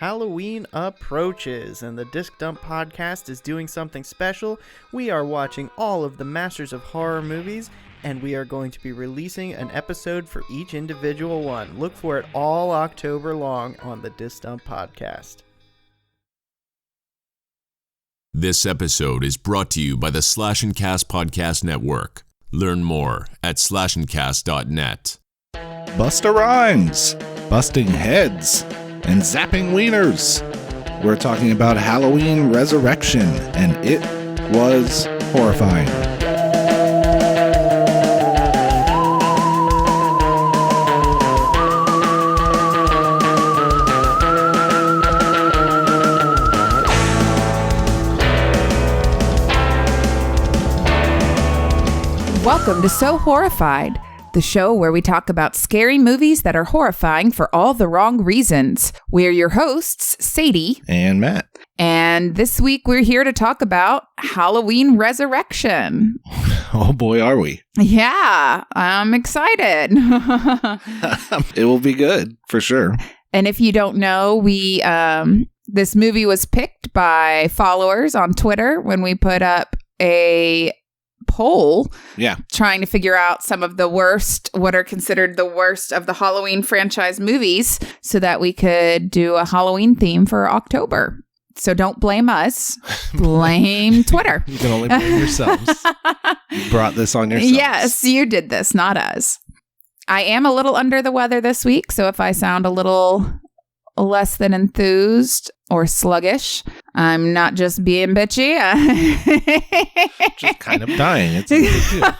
Halloween approaches, and the Disc Dump podcast is doing something special. We are watching all of the Masters of Horror movies, and we are going to be releasing an episode for each individual one. Look for it all October long on the Disc Dump podcast. This episode is brought to you by the Slash and Cast Podcast Network. Learn more at slashandcast.net. Busta Rhymes, busting heads, and zapping wieners. We're talking about Halloween Resurrection, and it was horrifying. Welcome to So Horrified, the show where we talk about scary movies that are horrifying for all the wrong reasons. We're your hosts, Sadie And Matt. And this week we're here to talk about Halloween Resurrection. Oh boy, are we. Yeah, I'm excited. It will be good, for sure. And if you don't know, this movie was picked by followers on Twitter when we put up a poll, trying to figure out some of the worst, what are considered the worst of the Halloween franchise movies, so that we could do a Halloween theme for October. So don't blame us, blame Twitter. You can only blame yourselves. You brought this on yourselves. Yes, you did this, not us. I am a little under the weather this week, so if I sound a little less than enthused or sluggish, I'm not just being bitchy. Just kind of dying. It's a big deal.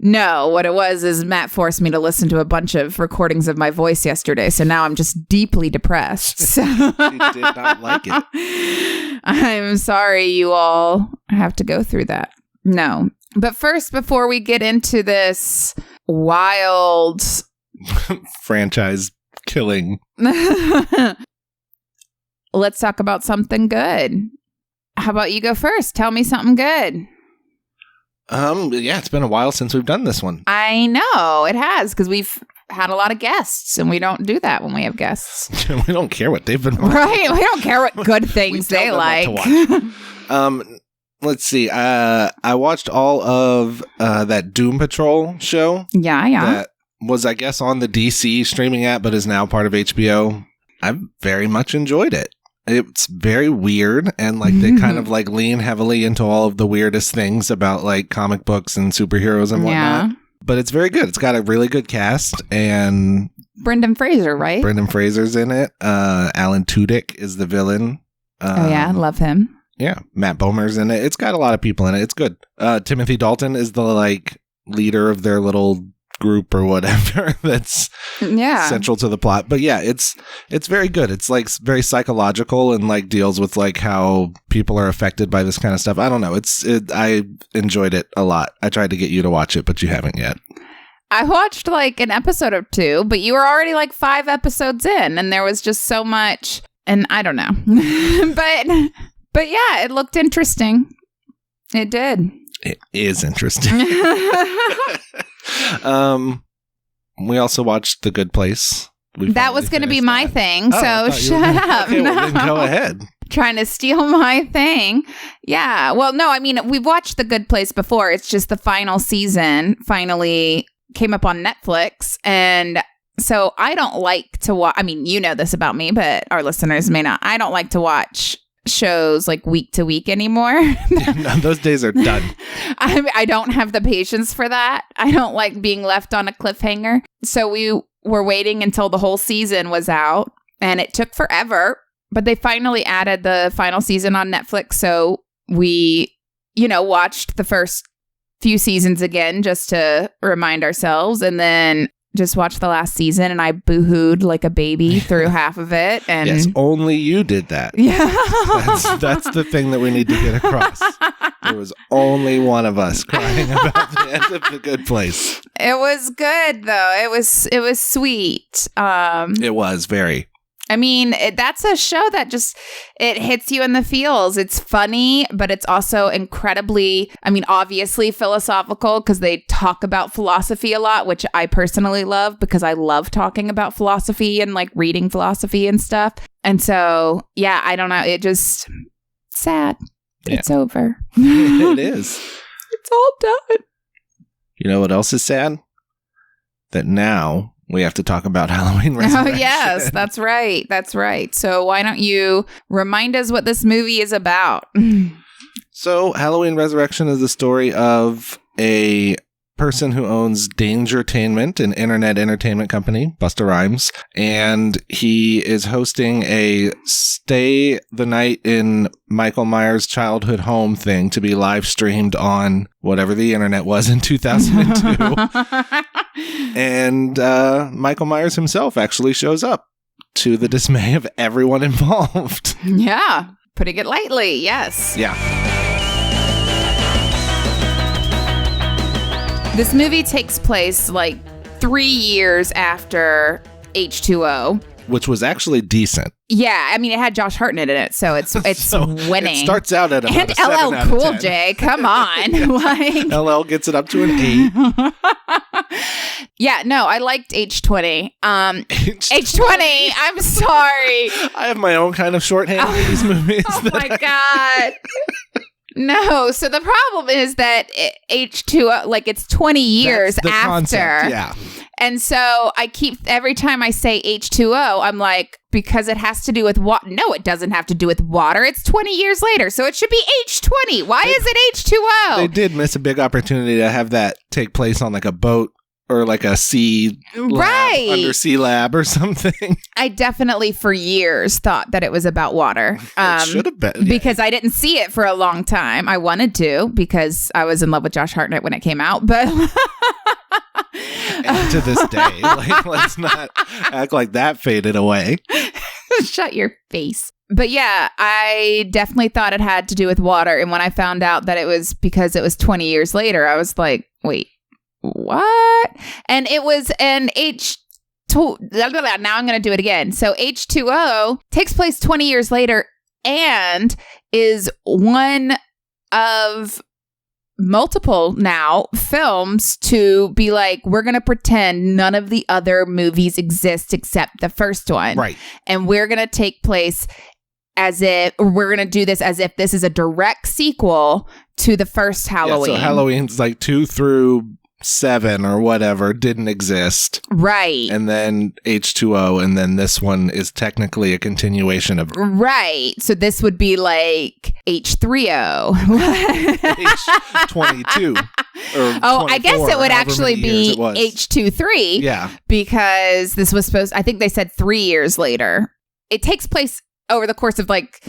No, what it was is Matt forced me to listen to a bunch of recordings of my voice yesterday, so now I'm just deeply depressed. So She did not like it. I'm sorry you all have to go through that. No. But first, before we get into this wild franchise killing, let's talk about something good. How about you go first? Tell me something good. Yeah, it's been a while since we've done this one. I know it has, because we've had a lot of guests, and we don't do that when we have guests. We don't care what they've been watching. Right? We don't care what good things they like. Let's see. I watched all of that Doom Patrol show. Yeah. That was, I guess, on the DC streaming app, but is now part of HBO. I very much enjoyed it. It's very weird, and they kind of lean heavily into all of the weirdest things about comic books and superheroes and whatnot. Yeah. But it's very good. It's got a really good cast, and Brendan Fraser, right? Brendan Fraser's in it. Alan Tudyk is the villain. I love him. Yeah, Matt Bomer's in it. It's got a lot of people in it. It's good. Timothy Dalton is the leader of their little group or whatever that's central to the plot. But yeah, it's very good. It's very psychological and deals with how people are affected by this kind of stuff. I don't know. I enjoyed it a lot. I tried to get you to watch it, but you haven't yet. I watched an episode or two, but you were already 5 episodes in, and there was just so much, and I don't know. But yeah, it looked interesting. It did. It is interesting. We also watched The Good Place. That was going to be my thing, so shut up. Okay, well, then go ahead. Trying to steal my thing. Yeah. Well, no, I mean, we've watched The Good Place before. It's just the final season finally came up on Netflix, and so I don't like to watch. I mean, you know this about me, but our listeners may not. I don't like to watch shows week to week anymore. No, those days are done. I don't have the patience for that. I don't like being left on a cliffhanger. So we were waiting until the whole season was out, and it took forever, but they finally added the final season on Netflix. So we, watched the first few seasons again just to remind ourselves, and then just watched the last season, and I boo-hooed like a baby through half of it. And yes, only you did that. Yeah. That's the thing that we need to get across. There was only one of us crying about the end of The Good Place. It was good, though. It was sweet. It was very. I mean, that's a show that just, it hits you in the feels. It's funny, but it's also incredibly, I mean, obviously philosophical because they talk about philosophy a lot, which I personally love because I love talking about philosophy and like reading philosophy and stuff. And so, yeah, I don't know. It just, sad. Yeah. It's over. It is. It's all done. You know what else is sad? That now we have to talk about Halloween Resurrection. Oh, yes, that's right. That's right. So why don't you remind us what this movie is about? So Halloween Resurrection is the story of a person who owns Dangertainment, an internet entertainment company, Busta Rhymes, and he is hosting a stay the night in Michael Myers' childhood home thing to be live streamed on whatever the internet was in 2002. And Michael Myers himself actually shows up, to the dismay of everyone involved. Yeah, putting it lightly, yes. Yeah. This movie takes place like 3 years after H2O. Which was actually decent. Yeah, I mean, it had Josh Hartnett in it, so it's so winning. It starts out at about and LL Cool J, come on. Like, LL gets it up to an 8. Yeah, no, I liked H20. H20, I'm sorry. I have my own kind of shorthand for these movies. Oh my God. No, so the problem is that H2O, like it's 20 years after. Concept, yeah. And so I keep, every time I say H2O, I'm like, because it has to do with water. No, it doesn't have to do with water. It's 20 years later, so it should be H20. Why is it H2O? They did miss a big opportunity to have that take place on like a boat or like a sea lab, undersea lab or something. I definitely for years thought that it was about water. It should have been. Yeah. Because I didn't see it for a long time. I wanted to because I was in love with Josh Hartnett when it came out. But and to this day, like, let's not act like that faded away. Shut your face. But yeah, I definitely thought it had to do with water. And when I found out that it was because it was 20 years later, I was like, wait. What? And it was an H2. Now I'm going to do it again. So H2O takes place 20 years later and is one of multiple now films to be like, we're going to pretend none of the other movies exist except the first one. Right. And we're going to take place as if we're going to do this as if this is a direct sequel to the first Halloween. Yeah, so Halloween's like 2 through 7 or whatever didn't exist. Right. And then H2O, and then this one is technically a continuation of... Right. So this would be like H3O. H22. Oh, I guess it would actually be H23. Yeah. Because this was supposed... I think they said 3 years later. It takes place over the course of like...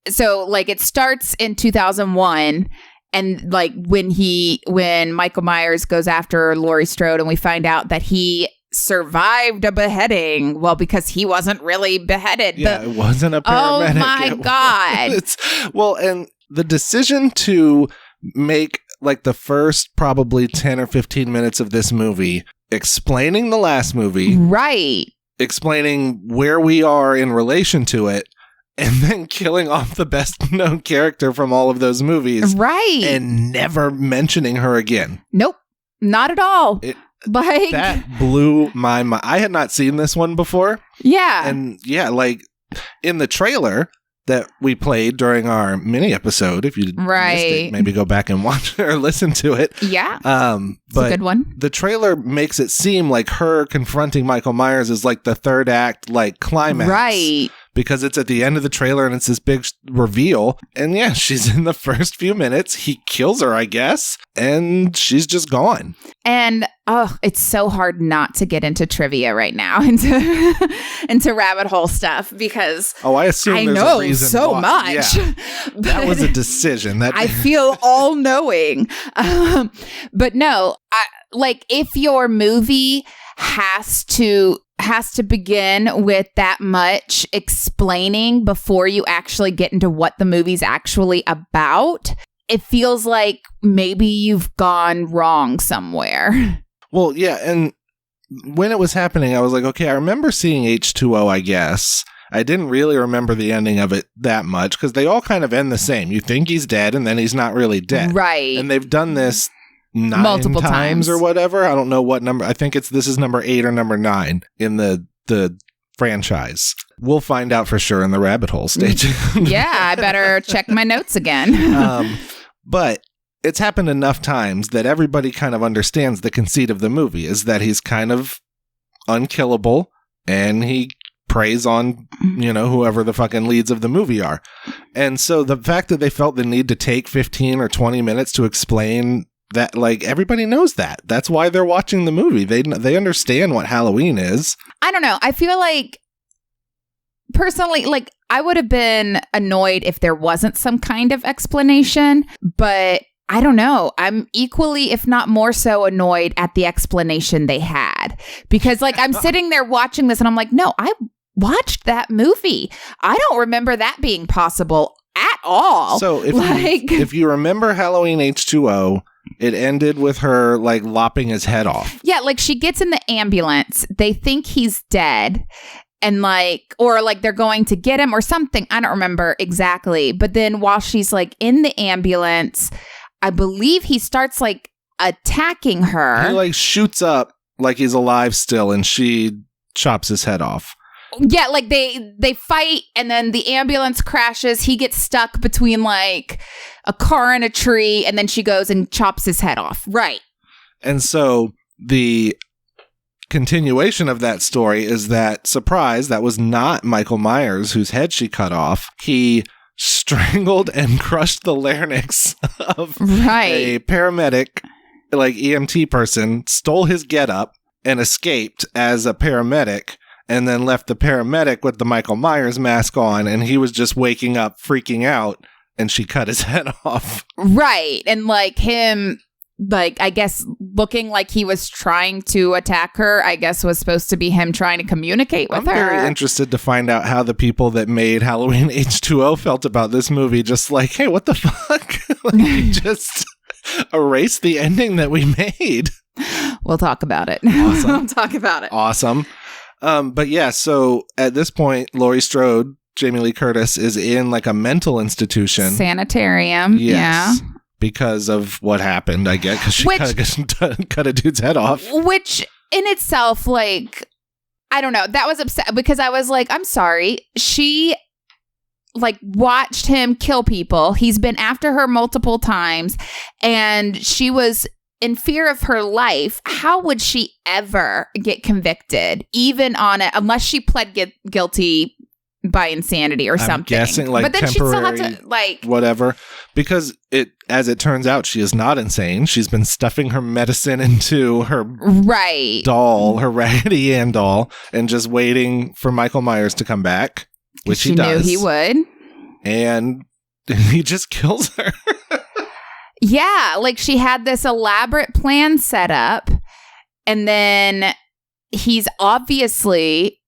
So like it starts in 2001... And like when Michael Myers goes after Laurie Strode and we find out that he survived a beheading, well, because he wasn't really beheaded. Yeah, it wasn't a paramedic. Oh my God. Well, and the decision to make like the first probably 10 or 15 minutes of this movie explaining the last movie. Right. Explaining where we are in relation to it. And then killing off the best known character from all of those movies. Right. And never mentioning her again. Nope. Not at all. Like that blew my mind. I had not seen this one before. Yeah. And yeah, like in the trailer that we played during our mini episode, if you missed it, maybe go back and watch or listen to it. Yeah. But it's a good one. The trailer makes it seem like her confronting Michael Myers is like the third act, like climax. Right. Because it's at the end of the trailer and it's this big reveal. And yeah, she's in the first few minutes. He kills her, I guess. And she's just gone. And it's so hard not to get into trivia right now, into rabbit hole stuff because I assume I there's know a reason so why. much. Yeah. That was a decision. I feel all knowing. But no, like if your movie has to begin with that much explaining before you actually get into what the movie's actually about, it feels like maybe you've gone wrong somewhere. Well, yeah, and when it was happening, I was like, okay, I remember seeing H2O, I guess. I didn't really remember the ending of it that much because they all kind of end the same. You think he's dead and then he's not really dead. Right. And they've done this multiple times or whatever. I don't know what number. I think this is number 8 or number 9 in the franchise. We'll find out for sure in the rabbit hole stage. Yeah, I better check my notes again. But it's happened enough times that everybody kind of understands the conceit of the movie is that he's kind of unkillable and he preys on, whoever the fucking leads of the movie are. And so the fact that they felt the need to take 15 or 20 minutes to explain that, like, everybody knows that. That's why they're watching the movie. They understand what Halloween is. I don't know. I feel like, personally, like, I would have been annoyed if there wasn't some kind of explanation, but I don't know. I'm equally, if not more so, annoyed at the explanation they had. Because, like, I'm sitting there watching this and I'm like, no, I watched that movie. I don't remember that being possible at all. So if you remember Halloween H2O, it ended with her, like, lopping his head off. Yeah, like, she gets in the ambulance. They think he's dead. And, like, or, like, they're going to get him or something. I don't remember exactly. But then while she's, like, in the ambulance, I believe he starts, like, attacking her. He, like, shoots up like he's alive still, and she chops his head off. Yeah, like, they fight, and then the ambulance crashes. He gets stuck between, like, a car and a tree, and then she goes and chops his head off. Right. And so the continuation of that story is that, surprise, that was not Michael Myers whose head she cut off. He strangled and crushed the larynx of a paramedic, like, EMT person, stole his getup and escaped as a paramedic, and then left the paramedic with the Michael Myers mask on, and he was just waking up freaking out, and she cut his head off. Right. And, like, him, like, I guess looking like he was trying to attack her, I guess was supposed to be him trying to communicate with her. I'm very interested to find out how the people that made Halloween H2O felt about this movie. Just like, hey, what the fuck? Like, just erase the ending that we made. We'll talk about it. Awesome. We'll talk about it. Awesome. But yeah, so at this point, Laurie Strode, Jamie Lee Curtis, is in, like, a mental institution. Sanitarium. Yes, yeah. Because of what happened, I guess, because she cut a dude's head off. Which in itself, like, I don't know. That was upset because I was like, I'm sorry. She, like, watched him kill people. He's been after her multiple times, and she was in fear of her life. How would she ever get convicted, even on it, unless she pled guilty by insanity or something? Guessing, like, but then she'd still have to, like, whatever, because as it turns out, she is not insane. She's been stuffing her medicine into her doll, her Raggedy Ann doll, and just waiting for Michael Myers to come back, which he does. She knew he would, and he just kills her. Yeah, like, she had this elaborate plan set up, and then he's obviously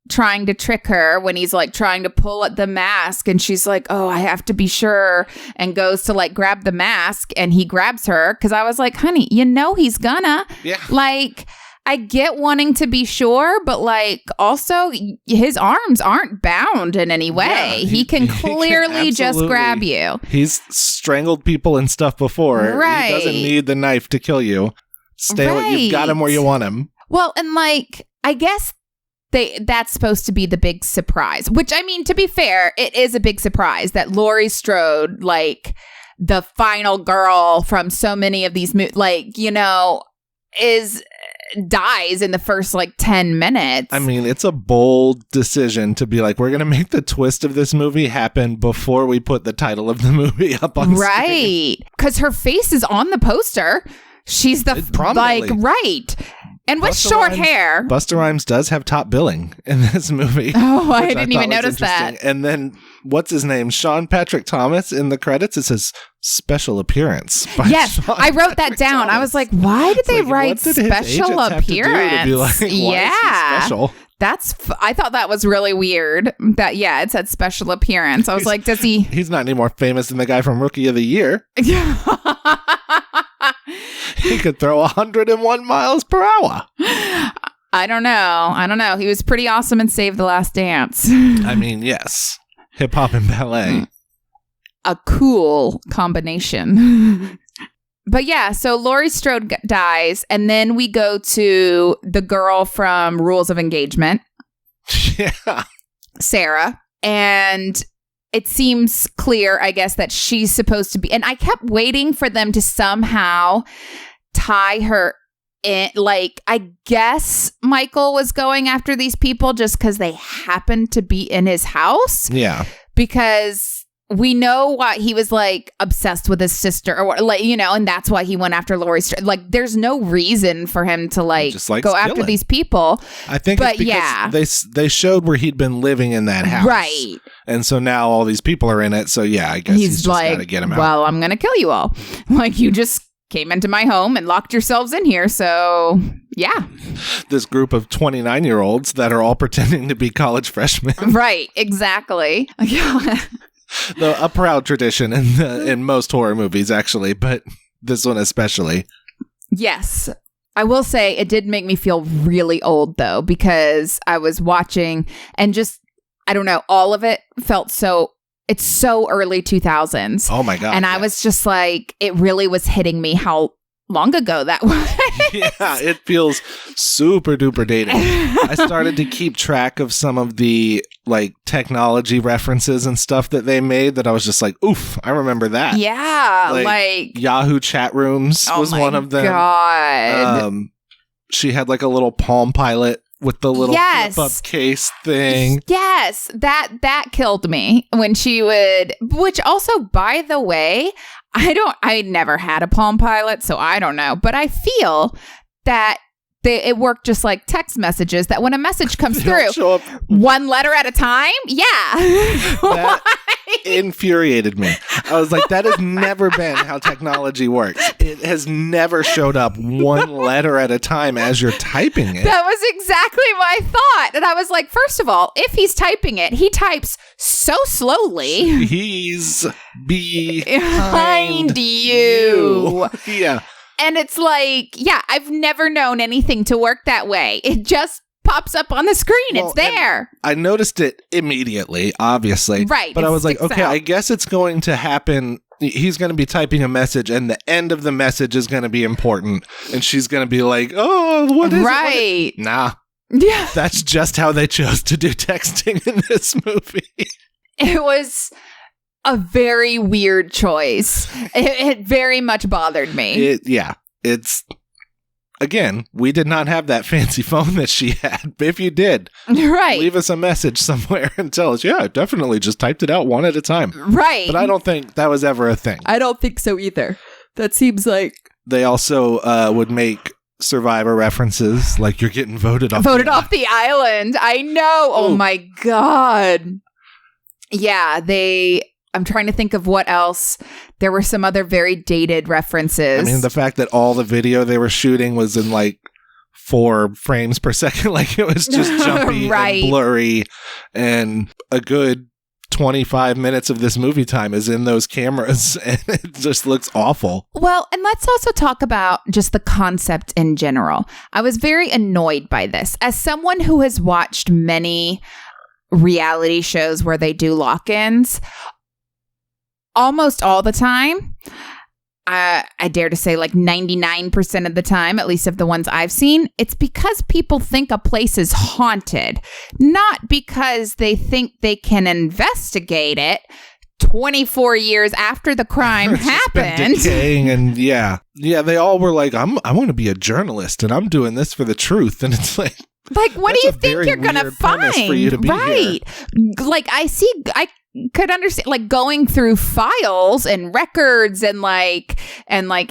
trying to trick her when he's, like, trying to pull at the mask, and she's like, oh, I have to be sure, and goes to, like, grab the mask, and he grabs her, because I was like, honey, he's gonna. Yeah. Like, I get wanting to be sure, but, like, also his arms aren't bound in any way. Yeah, he can clearly just grab you. He's strangled people and stuff before. Right. He doesn't need the knife to kill you. You've got him where you want him. Well, and, like, I guess that's supposed to be the big surprise, which, I mean, to be fair, it is a big surprise that Laurie Strode, like, the final girl from so many of these like, dies in the first, like, 10 minutes. I mean, it's a bold decision to be like, we're going to make the twist of this movie happen before we put the title of the movie up on screen. Right. Because her face is on the poster. She's the, like, right. And with short hair. Busta Rhymes does have top billing in this movie. Oh, I didn't even notice that. And then, what's his name? Sean Patrick Thomas in the credits. It says special appearance. Yes, Sean I wrote that down. Thomas. I was like, why did they write special appearance? To be like, why is he special? I thought that was really weird. That, yeah, it said special appearance. I was like, does he? He's not any more famous than the guy from Rookie of the Year. He could throw 101 miles per hour. I don't know. He was pretty awesome in Save the Last Dance. I mean, yes. Hip hop and ballet. A cool combination. But yeah, so Laurie Strode dies, and then we go to the girl from Rules of Engagement. Yeah. Sarah. And it seems clear, I guess, that she's supposed to be. And I kept waiting for them to somehow tie her in. Like, I guess Michael was going after these people just because they happened to be in his house. Yeah. Because we know why he was like obsessed with his sister, or like, you know, and that's why he went after Laurie. Like, there's no reason for him to go after these people. I think it's because they showed where he'd been living in that house, right? And so now all these people are in it. So yeah, I guess he's just got to get him out. Well, I'm gonna kill you all. Like, you just came into my home and locked yourselves in here. So yeah, this group of 29-year-olds that are all pretending to be college freshmen. Right? Exactly. A proud tradition in most horror movies, actually, but this one especially. Yes. I will say it did make me feel really old, though, because I was watching and just, I don't know, all of it felt it's so early 2000s. Oh, my God. And I was just like, it really was hitting me how long ago that was. Yeah, it feels super duper dated. I started to keep track of some of the like technology references and stuff that they made that I was just like, oof, I remember that. Yeah, like Yahoo chat rooms was one of them. God. She had like a little Palm Pilot with the little flip-up case thing. Yes, that killed me when she would, which also, by the way, I never had a Palm Pilot, so I don't know. But I feel that it worked just like text messages, that when a message comes through, one letter at a time. Yeah. That infuriated me. I was like, that has never been how technology works. It has never showed up one letter at a time as you're typing it. That was exactly my thought. And I was like, first of all, if he's typing it, he types so slowly. He's behind you. Yeah. And it's like, yeah, I've never known anything to work that way. It just pops up on the screen. Well, it's there. I noticed it immediately, obviously. Right. But I was like, okay, I guess it's going to happen. He's going to be typing a message and the end of the message is going to be important. And she's going to be like, oh, what is it? Right. Nah. Yeah. That's just how they chose to do texting in this movie. It was a very weird choice. It very much bothered me. It's again, we did not have that fancy phone that she had. If you did, right, leave us a message somewhere and tell us, yeah, I definitely just typed it out one at a time. Right. But I don't think that was ever a thing. I don't think so either. That seems like... They also would make Survivor references, like you're getting voted off the island. I know. Oh my God. Yeah, I'm trying to think of what else. There were some other very dated references. I mean, the fact that all the video they were shooting was in like 4 frames per second, like it was just jumpy right. and blurry, and a good 25 minutes of this movie time is in those cameras, and it just looks awful. Well, and let's also talk about just the concept in general. I was very annoyed by this. As someone who has watched many reality shows where they do lock-ins, almost all the time, I dare to say like 99% of the time, at least of the ones I've seen, it's because people think a place is haunted, not because they think they can investigate it 24 years after the crime happened. Been decaying, and yeah, they all were like, I want to be a journalist and I'm doing this for the truth. And it's like, what do you think you're going to find? For you to be right. Here. Like, I could understand, like, going through files and records and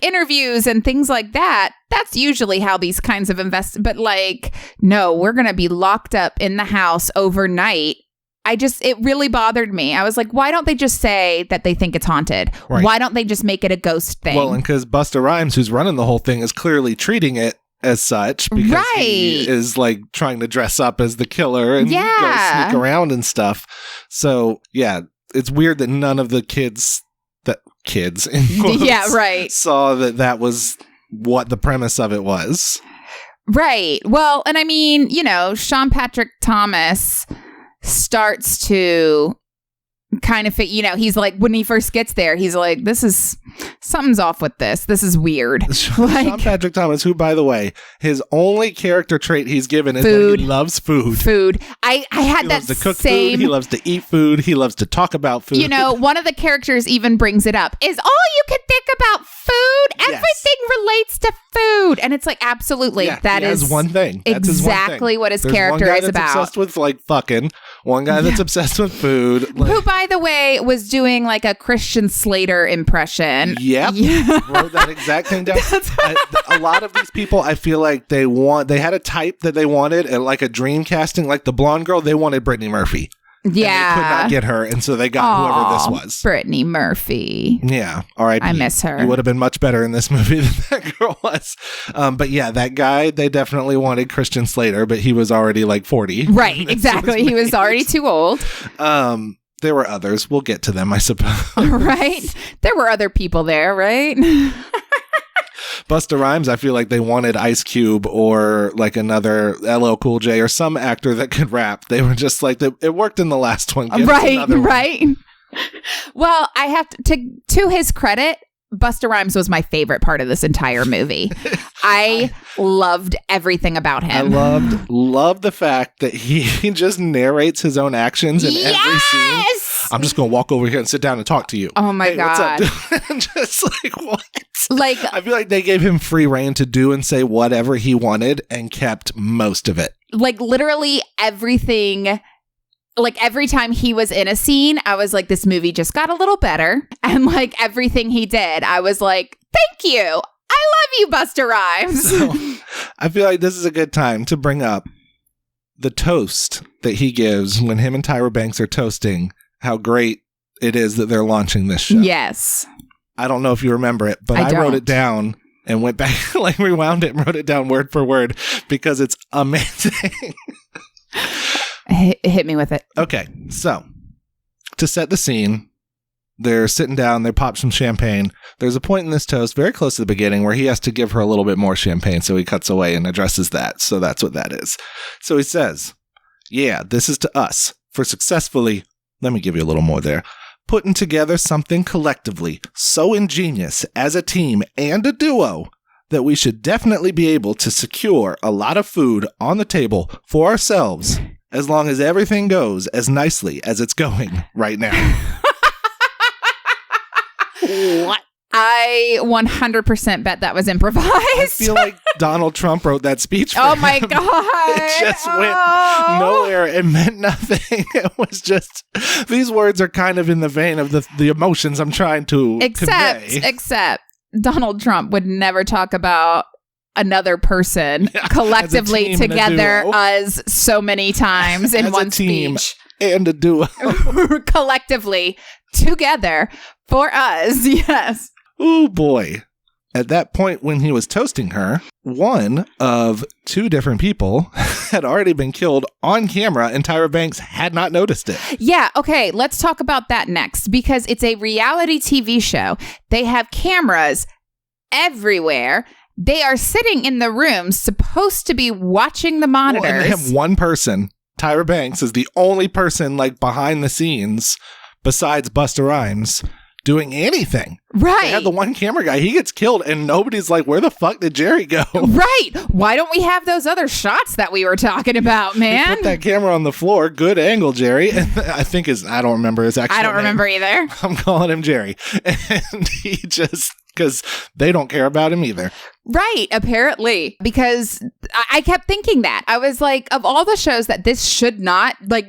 interviews and things like that. That's usually how these kinds of but like, no, we're going to be locked up in the house overnight. It really bothered me. I was like, why don't they just say that they think it's haunted? Right. Why don't they just make it a ghost thing? Well, and because Busta Rhymes, who's running the whole thing, is clearly treating it as such, because he is like trying to dress up as the killer and go sneak around and stuff. So yeah, it's weird that none of the kids in quotes, right, saw that was what the premise of it was. Right. Well, and I mean, Sean Patrick Thomas starts to kind of he's like, when he first gets there, he's like, something's off with this. This is weird. Sean Patrick Thomas, who, by the way, his only character trait he's given is that he loves food. I had that loves to cook food. He loves to eat food. He loves to talk about food. One of the characters even brings it up. Is all you can think about food? Everything relates to food. And it's like, absolutely. Yeah, that is one thing. That's exactly what his character is about. Obsessed with fucking. One guy that's obsessed with food. Who, by the way, was doing like a Christian Slater impression. Yep. Yeah. Wrote that exact thing down. A lot of these people, I feel like they had a type that they wanted, and like a dream casting, like the blonde girl, they wanted Brittany Murphy. Yeah. And they could not get her, and so they got whoever this was. Brittany Murphy. Yeah. R.I.P. I miss her. He would have been much better in this movie than that girl was. But yeah, that guy, they definitely wanted Christian Slater, but he was already like 40. Right, exactly. He was already too old. There were others. We'll get to them, I suppose. Right? There were other people there, right? Busta Rhymes, I feel like they wanted Ice Cube or like another LL Cool J or some actor that could rap. They were just like, it worked in the last one. Right. Well, I have to his credit, Busta Rhymes was my favorite part of this entire movie. I loved everything about him. I loved the fact that he just narrates his own actions in every scene. I'm just going to walk over here and sit down and talk to you. Oh my God. What's up, dude? Just like, what? Like, I feel like they gave him free reign to do and say whatever he wanted and kept most of it. Like literally everything. Like every time he was in a scene, I was like, this movie just got a little better. And like everything he did, I was like, thank you. I love you, Busta Rhymes. So, I feel like this is a good time to bring up the toast that he gives when him and Tyra Banks are toasting how great it is that they're launching this show. Yes. I don't know if you remember it, but I wrote it down and went back, like rewound it and wrote it down word for word because it's amazing. Hit me with it. Okay, so to set the scene, they're sitting down, they pop some champagne. There's a point in this toast very close to the beginning where he has to give her a little bit more champagne, so he cuts away and addresses that. So that's what that is. So he says, yeah, this is to us for successfully, let me give you a little more there, putting together something collectively so ingenious as a team and a duo that we should definitely be able to secure a lot of food on the table for ourselves as long as everything goes as nicely as it's going right now. What? I 100% bet that was improvised. I feel like Donald Trump wrote that speech for him. My God. It just went nowhere. It meant nothing. It was just, these words are kind of in the vein of the emotions I'm trying to convey. Except Donald Trump would never talk about another person collectively together as so many times in one speech. And a duo. Collectively together for us. Yes. Oh boy. At that point when he was toasting her, one of two different people had already been killed on camera and Tyra Banks had not noticed it. Yeah, okay, let's talk about that next because it's a reality TV show. They have cameras everywhere. They are sitting in the room supposed to be watching the monitors. Well, and they have one person. Tyra Banks is the only person like behind the scenes besides Busta Rhymes doing anything. Right. They had the one camera guy. He gets killed and nobody's like, where the fuck did Jerry go? Right. Why don't we have those other shots that we were talking about, man? He put that camera on the floor. Good angle, Jerry. And I think I don't remember his actual name. I don't remember either. I'm calling him Jerry. And he just, because they don't care about him either. Right, apparently, because I kept thinking that. I was like, of all the shows that this should not, like,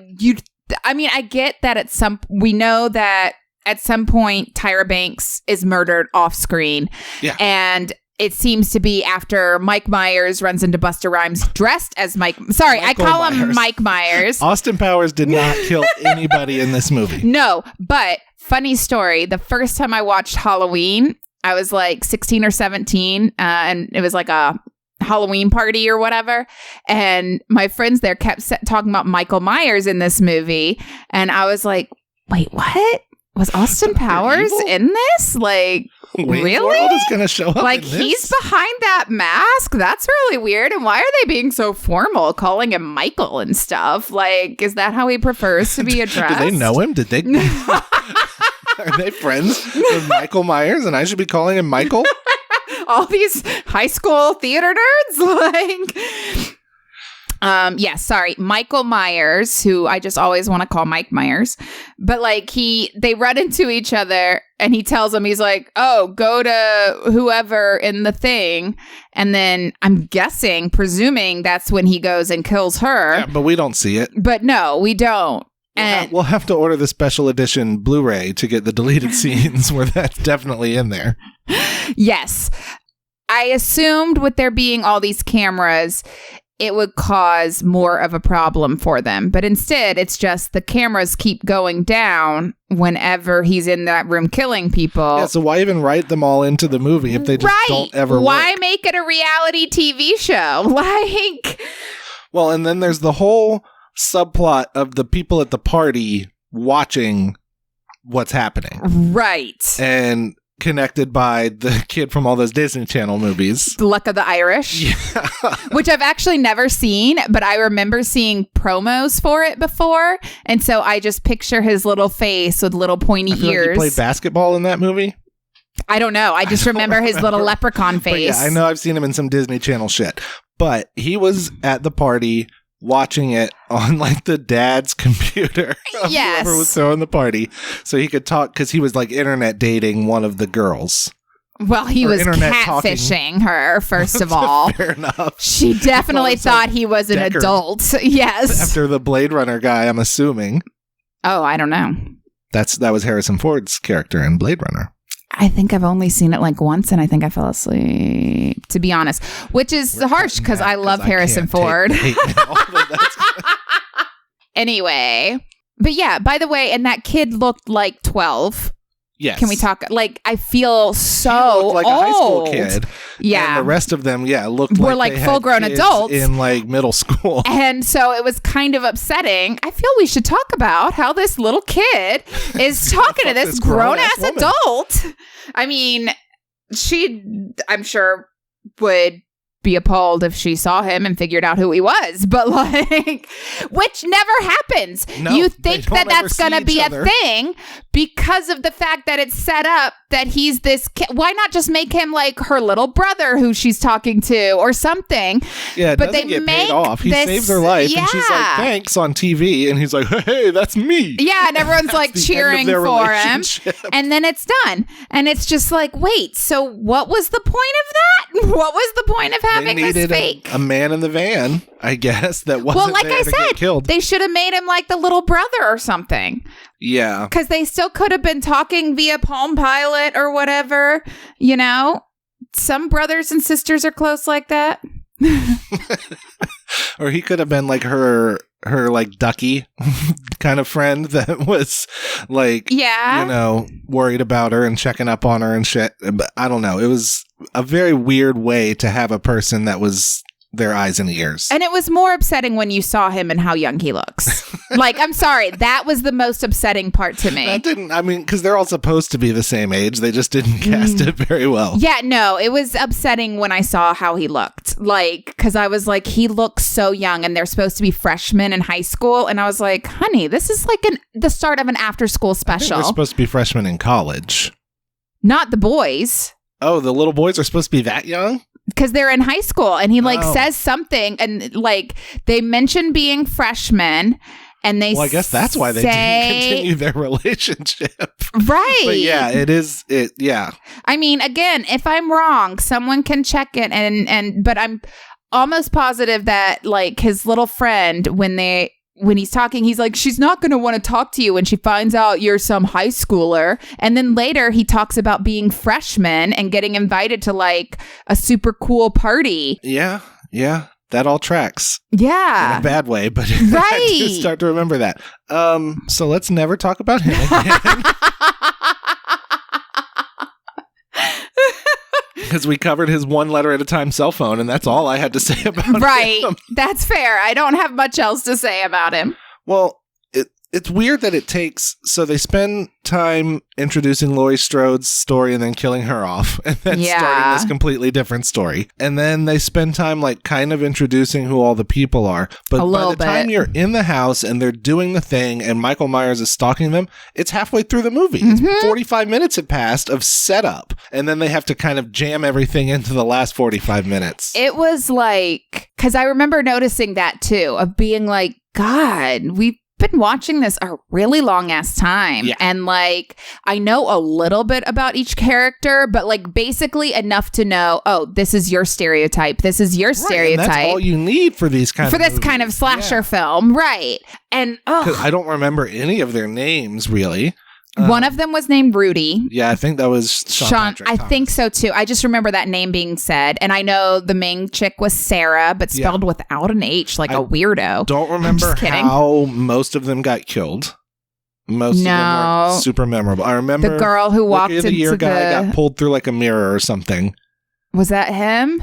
I get that we know that at some point Tyra Banks is murdered off screen. Yeah. And it seems to be after Mike Myers runs into Busta Rhymes dressed as Michael I call him Mike Myers. Austin Powers did not kill anybody in this movie. No, but funny story. The first time I watched Halloween, I was like 16 or 17, and it was like a Halloween party or whatever. And my friends there kept talking about Michael Myers in this movie. And I was like, wait, what? Was Austin Powers in this? Like, really? World is gonna show up like, in this? he's behind that mask? That's really weird. And why are they being so formal, calling him Michael and stuff? Like, is that how he prefers to be addressed? Do they know him? Did they? Are they friends with Michael Myers? And I should be calling him Michael? All these high school theater nerds? Sorry. Michael Myers, who I just always want to call Mike Myers. But like they run into each other and he tells him, he's like, oh, go to whoever in the thing. And then I'm presuming that's when he goes and kills her. Yeah, but we don't see it. But no, we don't. And we'll have to order the special edition Blu-ray to get the deleted scenes where that's definitely in there. Yes. I assumed with there being all these cameras, it would cause more of a problem for them. But instead, it's just the cameras keep going down whenever he's in that room killing people. Yeah, so why even write them all into the movie if they just don't ever Why work? make it a reality TV show? Like... Well, and then there's the whole subplot of the people at the party watching what's happening. Right. And connected by the kid from all those Disney Channel movies. The Luck of the Irish. Yeah. Which I've actually never seen, but I remember seeing promos for it before. And so I just picture his little face with little pointy ears. Like he played basketball in that movie? I don't know. I just remember his little leprechaun face. But yeah, I know I've seen him in some Disney Channel shit. But he was at the party watching it on like the dad's computer of whoever was throwing the party, so he could talk, because he was like internet dating one of the girls. Well, he was catfishing her, first of all. Fair enough. She definitely thought he was an adult. Yes. After the Blade Runner guy, I'm assuming. Oh, I don't know. That was Harrison Ford's character in Blade Runner. I think I've only seen it like once, and I think I fell asleep, to be honest, which is harsh because I love Harrison Ford. Anyway, but yeah, by the way, and that kid looked like 12. Yes. Can we talk? Like, I feel so he looked like old. A high school kid. Yeah. And the rest of them, looked were like full grown adults in like middle school. And so it was kind of upsetting. I feel we should talk about how this little kid is talking to this grown ass adult. I mean, I'm sure would be appalled if she saw him and figured out who he was, but like, which never happens. No, you think that that's going to be a thing because of the fact that it's set up that he's this kid. Why not just make him like her little brother who she's talking to or something? Yeah, but they get paid off. He saves her life, and she's like, thanks, on TV, and he's like, hey, that's me. Yeah, and everyone's like cheering for him, and then it's done, and it's just like, wait, so what was the point of that? What was the point of having this fake? A man in the van, I guess, that wasn't there to get killed. They should have made him like the little brother or something. Yeah. Because they still could have been talking via Palm Pilot or whatever, you know? Some brothers and sisters are close like that. Or he could have been like her like Ducky kind of friend that was like, worried about her and checking up on her and shit. But I don't know. It was a very weird way to have a person that was their eyes and ears. And it was more upsetting when you saw him and how young he looks. Like, I'm sorry, that was the most upsetting part to me. Because they're all supposed to be the same age. They just didn't cast it very well. Yeah, no, it was upsetting when I saw how he looked. Like, because I was like, he looks so young and they're supposed to be freshmen in high school. And I was like, honey, this is like the start of an after school special. They're supposed to be freshmen in college. Not the boys. Oh, the little boys are supposed to be that young? Because they're in high school, and he says something, and like they mention being freshmen, and they I guess that's why they didn't continue their relationship, right? But yeah, it is. Yeah. I mean, again, if I'm wrong, someone can check it, but I'm almost positive that like his little friend when he's talking, he's like, she's not going to want to talk to you when she finds out you're some high schooler. And then later he talks about being freshmen and getting invited to like a super cool party. Yeah. Yeah. That all tracks. Yeah. In a bad way, but right. I do start to remember that. So let's never talk about him again. Because we covered his one letter at a time cell phone, and that's all I had to say about him. Right. That's fair. I don't have much else to say about him. Well, It's weird that it takes, so they spend time introducing Laurie Strode's story and then killing her off and then starting this completely different story. And then they spend time like kind of introducing who all the people are. But by the time you're in the house and they're doing the thing and Michael Myers is stalking them, it's halfway through the movie. Mm-hmm. It's 45 minutes had passed of setup. And then they have to kind of jam everything into the last 45 minutes. It was like, because I remember noticing that too, of being like, God, we've been watching this a really long ass time, and like I know a little bit about each character, but like basically enough to know, oh, this is your stereotype, this is your stereotype. And that's all you need for these kind of this kind of slasher film, right? And I don't remember any of their names really. One of them was named Rudy. Yeah, I think that was Sean. I think so too. I just remember that name being said. And I know the main chick was Sarah, but spelled without an H, like a weirdo. Don't remember how most of them got killed. Most of them were super memorable. I remember the girl who walked into the year guy got pulled through like a mirror or something. Was that him?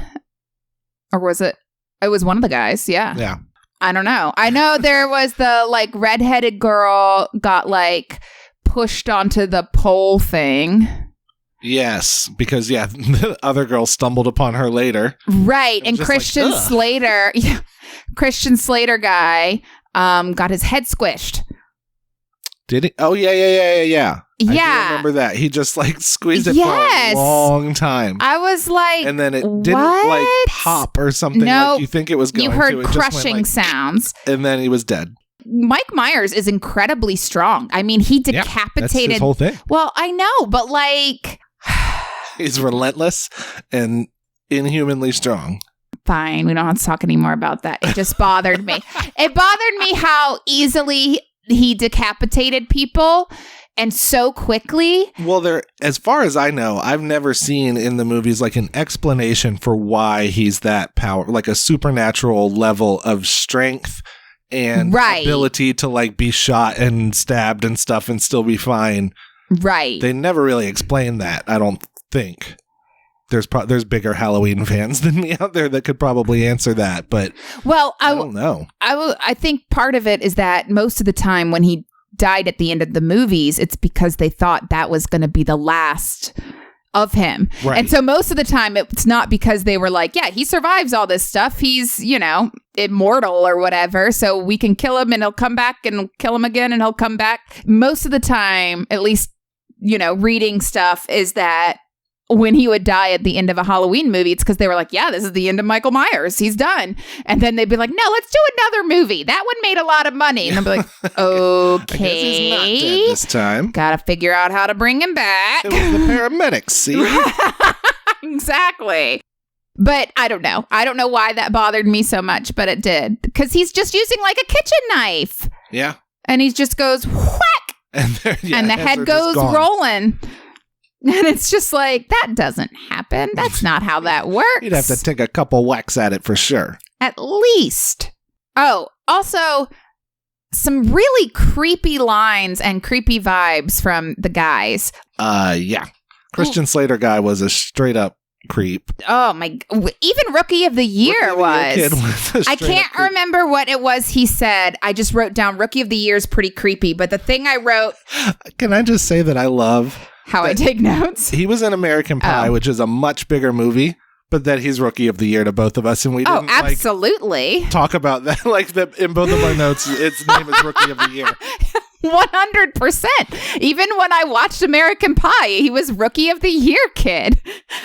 Or was it? It was one of the guys. Yeah. Yeah. I don't know. I know there was the like redheaded girl got like pushed onto the pole thing. Yes, because the other girl stumbled upon her later. Right, and Christian Slater, Christian Slater guy, got his head squished. Did he? Oh yeah. I do remember that. He just like squeezed it for a long time. I was like, and then it didn't like pop or something like you think it was going to. You heard crushing sounds, and then he was dead. Mike Myers is incredibly strong. I mean, he decapitated that's his whole thing. Well, I know, but like he's relentless and inhumanly strong. Fine, we don't have to talk anymore about that. It just bothered me. It bothered me how easily he decapitated people and so quickly. Well, as far as I know, I've never seen in the movies like an explanation for why he's that powerful, like a supernatural level of strength and ability to like be shot and stabbed and stuff and still be fine. Right. They never really explained that, I don't think. There's bigger Halloween fans than me out there that could probably answer that, but I don't know. I think part of it is that most of the time when he died at the end of the movies, it's because they thought that was going to be the last of him. Right. And so most of the time it's not because they were like, yeah, he survives all this stuff. He's, immortal or whatever. So we can kill him and he'll come back and kill him again and he'll come back. Most of the time, at least, reading stuff is that when he would die at the end of a Halloween movie, it's because they were like, yeah, this is the end of Michael Myers. He's done. And then they'd be like, no, let's do another movie. That one made a lot of money. And I'd be like, okay. I guess he's not dead this time. Gotta figure out how to bring him back. It was the paramedics, see? Exactly. But I don't know. I don't know why that bothered me so much, but it did. Because he's just using like a kitchen knife. Yeah. And he just goes, whack! And the head goes rolling. And it's just like, that doesn't happen. That's not how that works. You'd have to take a couple whacks at it for sure. At least. Oh, also, some really creepy lines and creepy vibes from the guys. Yeah. Christian Slater guy was a straight up creep. Oh my, even Rookie of the Year was. I can't remember what it was he said. I just wrote down Rookie of the Year is pretty creepy, but the thing I wrote. Can I just say that I love how I take notes? He was in American Pie, which is a much bigger movie, but that he's Rookie of the Year to both of us, and we didn't absolutely talk about that. Like in both of our notes, its name is Rookie of the Year. 100%. Even when I watched American Pie, he was Rookie of the Year kid.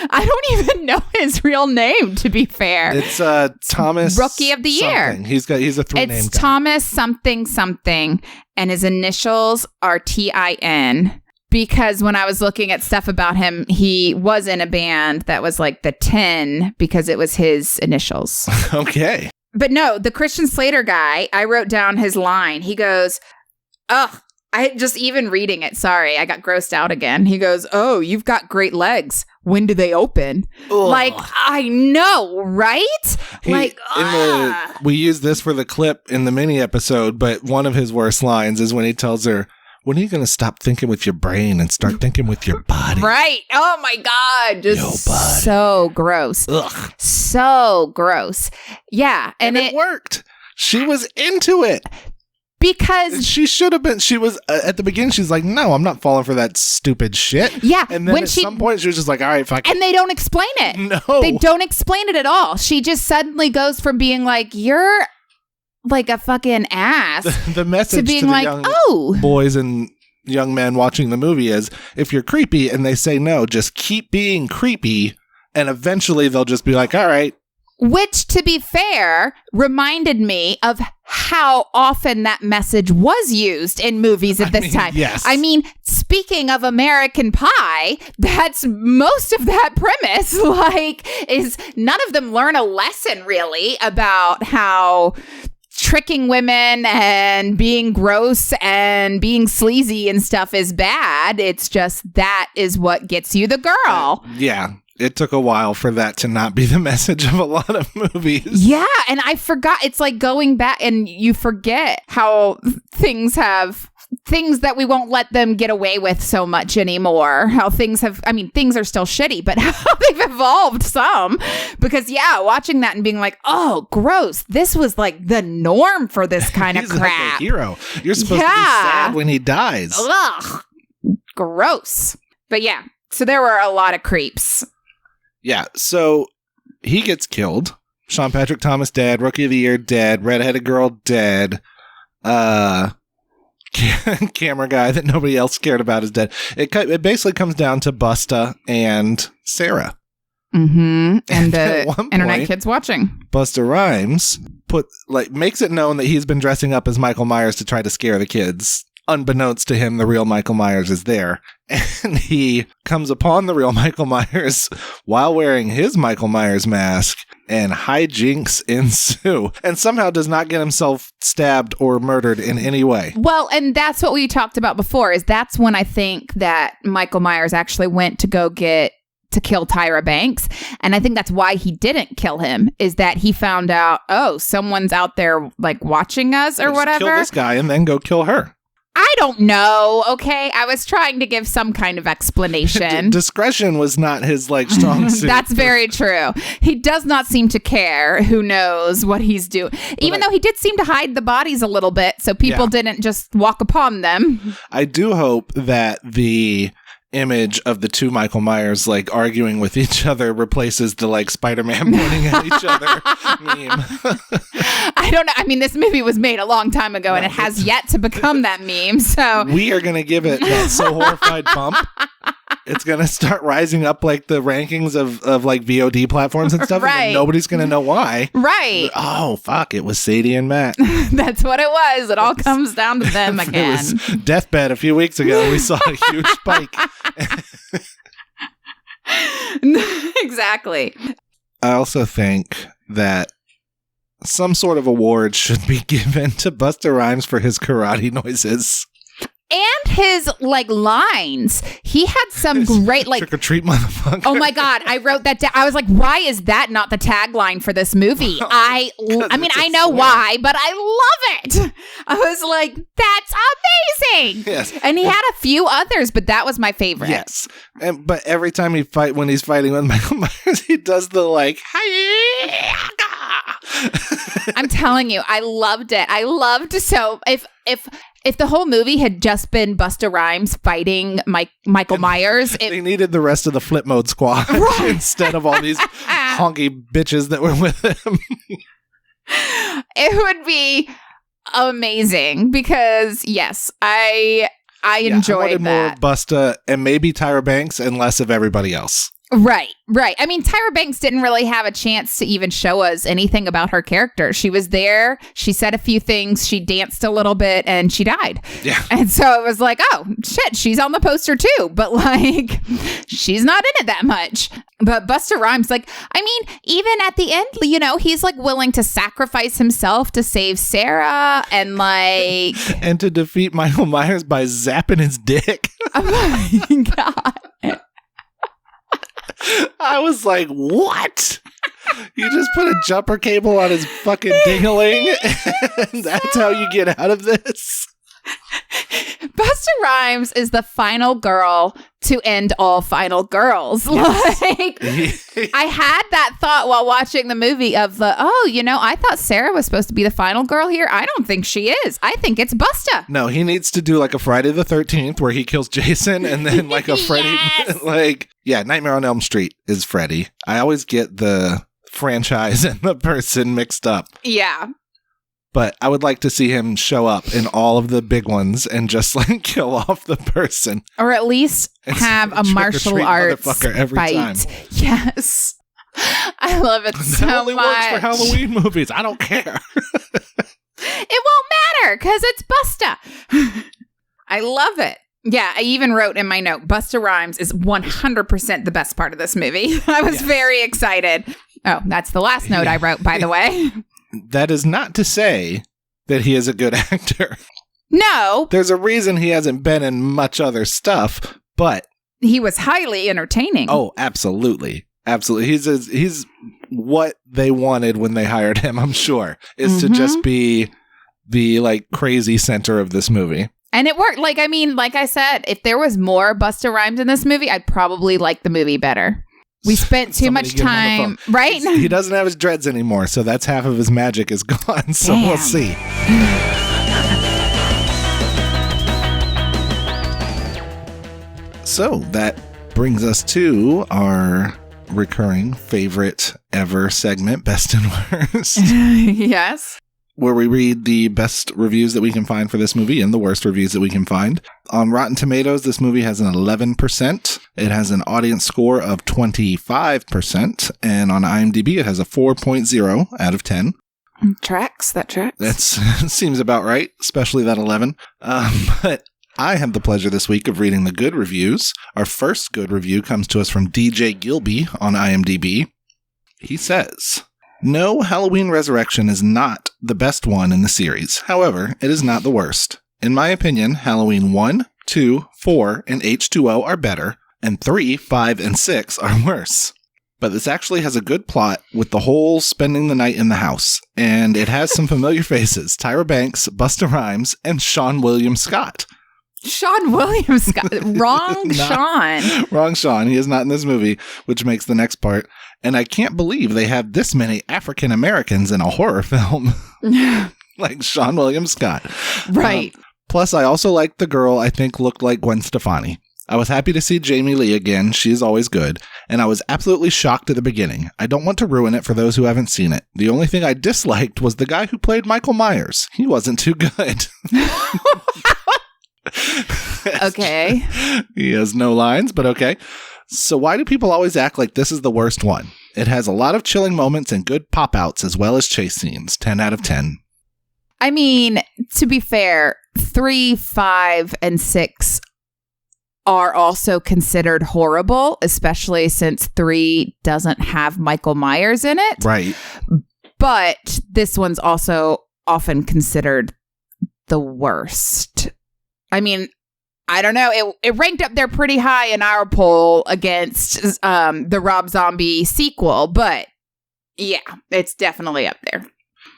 I don't even know his real name, to be fair. It's Thomas Rookie of the Year. He's a three-name guy. It's Thomas something, and his initials are TIN. Because when I was looking at stuff about him, he was in a band that was like the 10 because it was his initials. Okay. But no, the Christian Slater guy, I wrote down his line. He goes, ugh, I just even reading it. Sorry, I got grossed out again. He goes, oh, you've got great legs. When do they open? Ugh. Like, I know, right? We use this for the clip in the mini episode, but one of his worst lines is when he tells her, when are you going to stop thinking with your brain and start thinking with your body? Right. Oh my God. Just so gross. Ugh. So gross. Yeah. And it worked. She was into it. Because she should have been. She was at the beginning. She's like, no, I'm not falling for that stupid shit. Yeah. And then some point she was just like, all right, fuck. And they don't explain it. No. They don't explain it at all. She just suddenly goes from being like, you're like a fucking ass. The message to being to the like, young boys and young men watching the movie is, if you're creepy and they say no, just keep being creepy. And eventually they'll just be like, all right. Which, to be fair, reminded me of how often that message was used in movies at this time. Yes. I mean, speaking of American Pie, that's most of that premise. Like, is none of them learn a lesson really about how tricking women and being gross and being sleazy and stuff is bad. It's just that is what gets you the girl. Yeah. It took a while for that to not be the message of a lot of movies. Yeah, and I forgot. It's like going back and you forget how things that we won't let them get away with so much anymore. How things have, I mean, things are still shitty, but how they've evolved some. Because, yeah, watching that and being like, oh, gross. This was like the norm for this kind of crap. Like a hero. You're supposed to be sad when he dies. Ugh. Gross. But yeah, so there were a lot of creeps. Yeah, so he gets killed. Sean Patrick Thomas dead. Rookie of the Year dead. Redheaded girl dead. Camera guy that nobody else cared about is dead. It basically comes down to Busta and Sarah. Mm-hmm. And the internet kids watching. Busta Rhymes makes it known that he's been dressing up as Michael Myers to try to scare the kids. Unbeknownst to him, the real Michael Myers is there. And he comes upon the real Michael Myers while wearing his Michael Myers mask, and hijinks ensue. And somehow does not get himself stabbed or murdered in any way. Well, and that's what we talked about before, is that's when I think that Michael Myers actually went to go to kill Tyra Banks. And I think that's why he didn't kill him, is that he found out, oh, someone's out there like watching us or whatever. Kill this guy and then go kill her. I don't know, okay? I was trying to give some kind of explanation. Discretion was not his, strong suit. That's very true. He does not seem to care who knows what he's doing. Even though he did seem to hide the bodies a little bit, so people didn't just walk upon them. I do hope that the image of the two Michael Myers arguing with each other replaces the Spider-Man pointing at each other meme. I don't know. I mean, this movie was made a long time ago and it has yet to become that meme. So we are going to give it that So Horrified bump. It's going to start rising up the rankings of VOD platforms and stuff. Right. And nobody's going to know why. Right. Oh, fuck. It was Sadie and Matt. That's what it was. It all comes down to them again. It was Deathbed a few weeks ago. We saw a huge spike. Exactly. I also think that some sort of award should be given to Busta Rhymes for his karate noises. And his lines. He had some great trick or treat motherfucker. Oh my God, I wrote that down. I was like, why is that not the tagline for this movie? I mean, I know why, but I love it. I was like, that's amazing. Yes. And he had a few others, but that was my favorite. Yes. But every time when he's fighting with Michael Myers, he does the I'm telling you, I loved it. So if the whole movie had just been Busta Rhymes fighting Michael Myers, they needed the rest of the flip mode squad instead of all these honky bitches that were with him. It would be amazing because yes, I enjoyed that. More of Busta and maybe Tyra Banks and less of everybody else. Right. I mean, Tyra Banks didn't really have a chance to even show us anything about her character. She was there. She said a few things. She danced a little bit and she died. Yeah. And so it was like, oh, shit, she's on the poster too. But she's not in it that much. But Busta Rhymes, I mean, even at the end, he's willing to sacrifice himself to save Sarah and and to defeat Michael Myers by zapping his dick. Oh my God. I was like, what? You just put a jumper cable on his fucking ding-a-ling and that's how you get out of this? Busta Rhymes is the final girl to end all final girls. Yes. Like, I had that thought while watching the movie of I thought Sarah was supposed to be the final girl here. I don't think she is. I think it's Busta. No, he needs to do like a Friday the 13th where he kills Jason and then like a Freddy. Yes! Nightmare on Elm Street is Freddy. I always get the franchise and the person mixed up. Yeah. But I would like to see him show up in all of the big ones and just like kill off the person. Or at least have a martial arts fight. Time. Yes. I love it so much. That only works for Halloween movies. I don't care. It won't matter because it's Busta. I love it. Yeah, I even wrote in my note, Busta Rhymes is 100% the best part of this movie. I was very excited. Oh, that's the last note I wrote, by the way. That is not to say that he is a good actor. No. There's a reason he hasn't been in much other stuff, but... he was highly entertaining. Oh, absolutely. Absolutely. He's what they wanted when they hired him, I'm sure, is to just be the like crazy center of this movie. And it worked. Like I said, if there was more Busta Rhymes in this movie, I'd probably like the movie better. We spent too much time, right? He doesn't have his dreads anymore, so that's half of his magic is gone. So We'll see. So that brings us to our recurring favorite ever segment, Best and Worst. Yes. Where we read the best reviews that we can find for this movie and the worst reviews that we can find. On Rotten Tomatoes, this movie has an 11%. It has an audience score of 25%. And on IMDb, it has a 4.0 out of 10. That tracks. That seems about right, especially that 11. But I have the pleasure this week of reading the good reviews. Our first good review comes to us from DJ Gilby on IMDb. He says... no, Halloween Resurrection is not the best one in the series. However, it is not the worst. In my opinion, Halloween 1, 2, 4, and H2O are better, and 3, 5, and 6 are worse. But this actually has a good plot with the whole spending the night in the house, and it has some familiar faces, Tyra Banks, Busta Rhymes, and Sean William Scott. Sean William Scott. Wrong Sean. Wrong Sean. He is not in this movie, which makes the next part. And I can't believe they have this many African Americans in a horror film. Like Sean William Scott. Right. Plus, I also liked the girl I think looked like Gwen Stefani. I was happy to see Jamie Lee again. She's always good. And I was absolutely shocked at the beginning. I don't want to ruin it for those who haven't seen it. The only thing I disliked was the guy who played Michael Myers. He wasn't too good. Okay. He has no lines, but okay. So why do people always act like this is the worst one? It has a lot of chilling moments and good pop-outs as well as chase scenes. 10 out of 10. I mean, to be fair, 3, 5, and 6 are also considered horrible, especially since 3 doesn't have Michael Myers in it. Right. But this one's also often considered the worst. I mean, I don't know. It ranked up there pretty high in our poll against the Rob Zombie sequel, but yeah, it's definitely up there.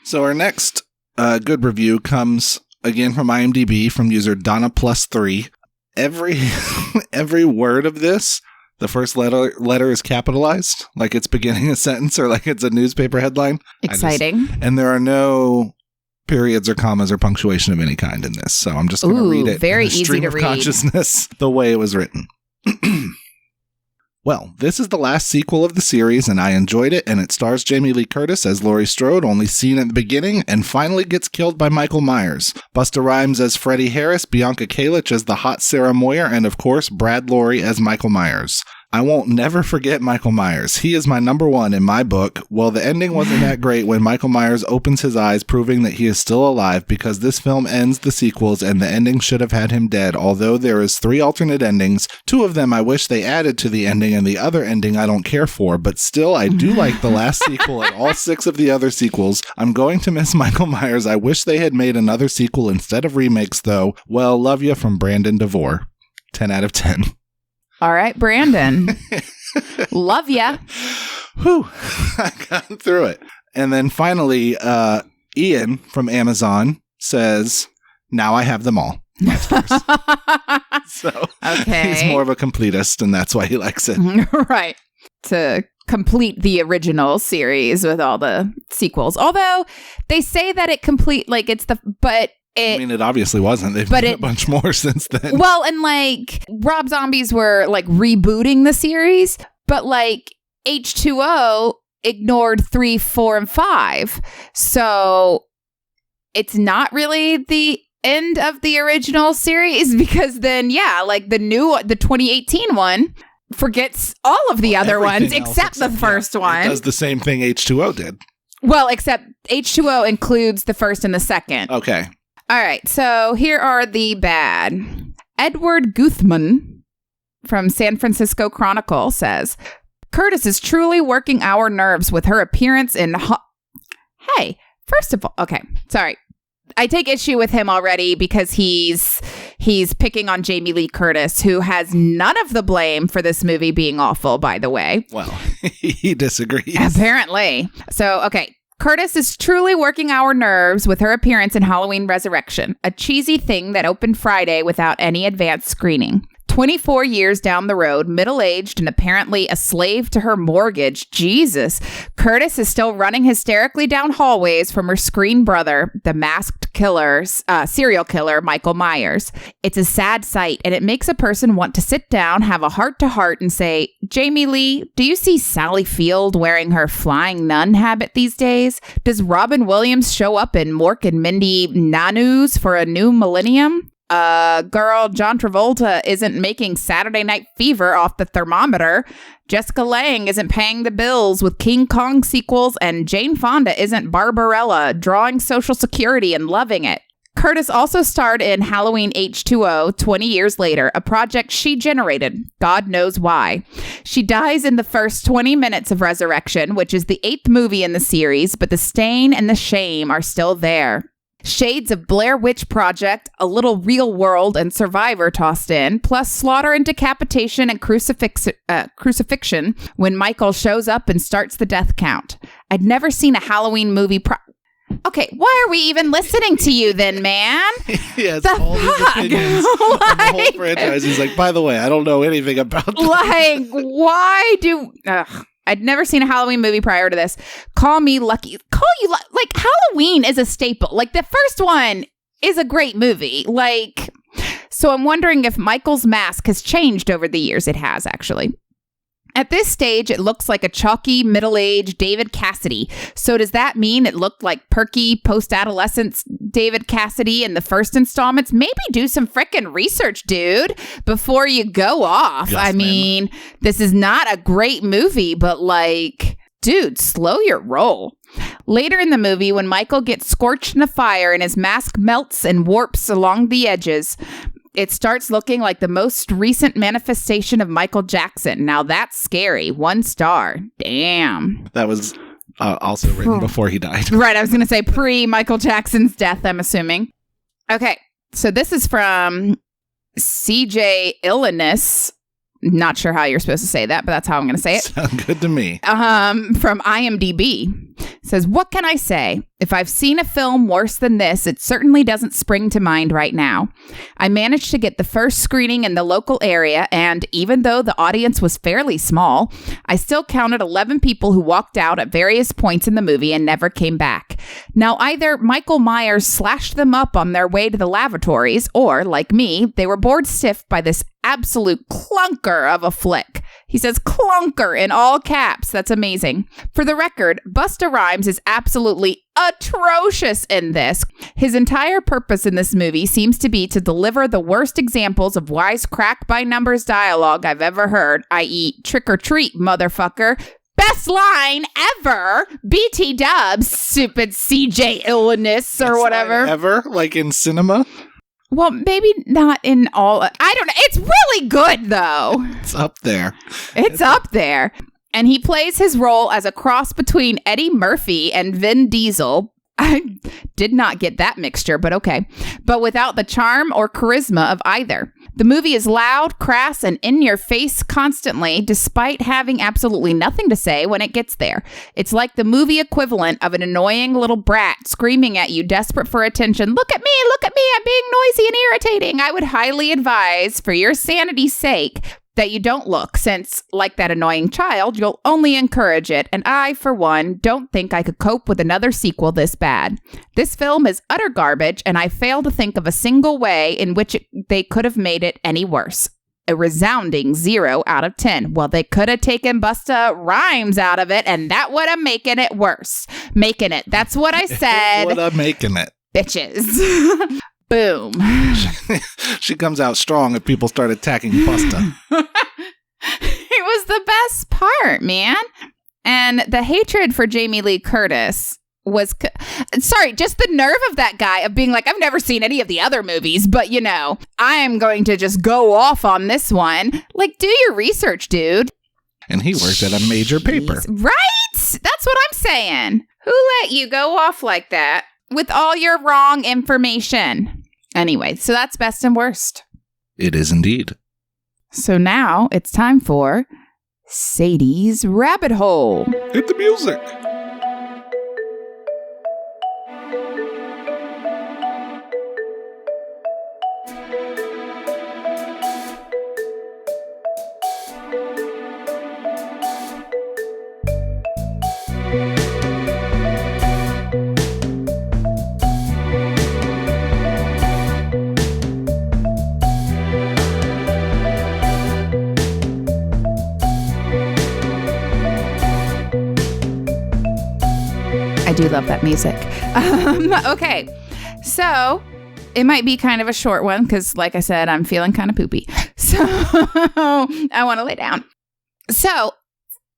So our next good review comes again from IMDb from user Donna+3. Every word of this, the first letter is capitalized, like it's beginning a sentence or like it's a newspaper headline. Exciting. And there are no periods or commas or punctuation of any kind in this. So I'm just going to read it very in the easy stream to of read. Consciousness the way it was written. Well, this is the last sequel of the series, and I enjoyed it, and it stars Jamie Lee Curtis as Laurie Strode, only seen at the beginning, and finally gets killed by Michael Myers. Busta Rhymes as Freddie Harris, Bianca Kalich as the hot Sarah Moyer, and of course, Brad Lorry as Michael Myers. I won't never forget Michael Myers. He is my number one in my book. Well, the ending wasn't that great when Michael Myers opens his eyes, proving that he is still alive, because this film ends the sequels and the ending should have had him dead. Although there is 3 alternate endings, 2 of them I wish they added to the ending, and the other ending I don't care for, but still I do like the last sequel and all 6 of the other sequels. I'm going to miss Michael Myers. I wish they had made another sequel instead of remakes though. Well, love ya from Brandon DeVore. 10 out of 10. All right, Brandon. Love ya. Whew. I got through it. And then finally, Ian from Amazon says, Now I have them all. So okay. He's more of a completist, and that's why he likes it. Right. To complete the original series with all the sequels. Although they say that it complete, like it's the, but I mean, it obviously wasn't. They've made a bunch more since then. Well, and like Rob Zombies were like rebooting the series, but like H2O ignored 3, 4, and 5. So it's not really the end of the original series, because then, yeah, like the 2018 one forgets all of the other ones except the first one. It does the same thing H2O did. Well, except H2O includes the first and the second. Okay. All right, so here are the bad. Edward Guthman from San Francisco Chronicle says, Curtis is truly working our nerves with her appearance in... Hey, first of all... Okay, sorry. I take issue with him already because he's picking on Jamie Lee Curtis, who has none of the blame for this movie being awful, by the way. Well, he disagrees. Apparently. So, okay. Curtis is truly working our nerves with her appearance in Halloween Resurrection, a cheesy thing that opened Friday without any advanced screening. 24 years down the road, middle-aged and apparently a slave to her mortgage, Jesus, Curtis is still running hysterically down hallways from her screen brother, the masked serial killer, Michael Myers. It's a sad sight, and it makes a person want to sit down, have a heart-to-heart, and say, Jamie Lee, do you see Sally Field wearing her flying nun habit these days? Does Robin Williams show up in Mork and Mindy Nanus for a new millennium? Girl, John Travolta isn't making Saturday Night Fever off the thermometer. Jessica Lange isn't paying the bills with King Kong sequels, and Jane Fonda isn't Barbarella, drawing Social Security and loving it. Curtis also starred in Halloween H2O 20 years later, a project she generated. God knows why. She dies in the first 20 minutes of Resurrection, which is the 8th movie in the series, but the stain and the shame are still there. Shades of Blair Witch Project, a little Real World, and Survivor tossed in, plus slaughter and decapitation and crucifixion when Michael shows up and starts the death count. I'd never seen a Halloween movie Okay, why are we even listening to you then, man? Yes, all his opinions on the whole franchise. He's like, by the way, I don't know anything about that. Like, why do... I'd never seen a Halloween movie prior to this. Call me lucky. Like, Halloween is a staple. Like, the first one is a great movie. Like, so I'm wondering if Michael's mask has changed over the years. It has, actually. At this stage, it looks like a chalky, middle-aged David Cassidy. So does that mean it looked like perky, post-adolescence David Cassidy in the first installments? Maybe do some frickin' research, dude, before you go off. Yes, I mean, this is not a great movie, but like, dude, slow your roll. Later in the movie, when Michael gets scorched in a fire and his mask melts and warps along the edges, it starts looking like the most recent manifestation of Michael Jackson. Now that's scary. 1 star. Damn. That was also written before he died. Right. I was going to say pre-Michael Jackson's death, I'm assuming. Okay. So this is from CJ Illness. Not sure how you're supposed to say that, but that's how I'm going to say it. Sounds good to me. From IMDb. It says, what can I say? If I've seen a film worse than this, it certainly doesn't spring to mind right now. I managed to get the first screening in the local area, and even though the audience was fairly small, I still counted 11 people who walked out at various points in the movie and never came back. Now, either Michael Myers slashed them up on their way to the lavatories, or, like me, they were bored stiff by this absolute clunker of a flick. He says clunker in all caps. That's amazing. For the record, Busta Rhymes is absolutely atrocious in this. His entire purpose in this movie seems to be to deliver the worst examples of wisecrack by numbers dialogue I've ever heard, i.e. trick or treat, motherfucker. Best line ever. BT Dubs, stupid CJ Illness or whatever. Ever? Like in cinema? Well, maybe not in all. I don't know. It's really good, though. It's up there. It's up there. And he plays his role as a cross between Eddie Murphy and Vin Diesel. I did not get that mixture, but okay. But without the charm or charisma of either. The movie is loud, crass, and in your face constantly, despite having absolutely nothing to say when it gets there. It's like the movie equivalent of an annoying little brat screaming at you, desperate for attention. Look at me, I'm being noisy and irritating. I would highly advise, for your sanity's sake, that you don't look, since, like that annoying child, you'll only encourage it, and I, for one, don't think I could cope with another sequel this bad. This film is utter garbage, and I fail to think of a single way in which they could have made it any worse. A resounding 0 out of 10. Well, they could have taken Busta Rhymes out of it, and that would have making it worse. Making it. That's what I said. Would have making it. Bitches. Boom. She comes out strong if people start attacking Busta. It was the best part, man. And the hatred for Jamie Lee Curtis was... just the nerve of that guy of being like, I've never seen any of the other movies, but, you know, I am going to just go off on this one. Like, do your research, dude. And he worked at a major paper. Right? That's what I'm saying. Who let you go off like that? With all your wrong information. Anyway, so that's best and worst. It is indeed. So now it's time for Sadie's Rabbit Hole. Hit the music. I do love that music. Okay, so it might be kind of a short one because, like I said, I'm feeling kind of poopy. So I want to lay down. So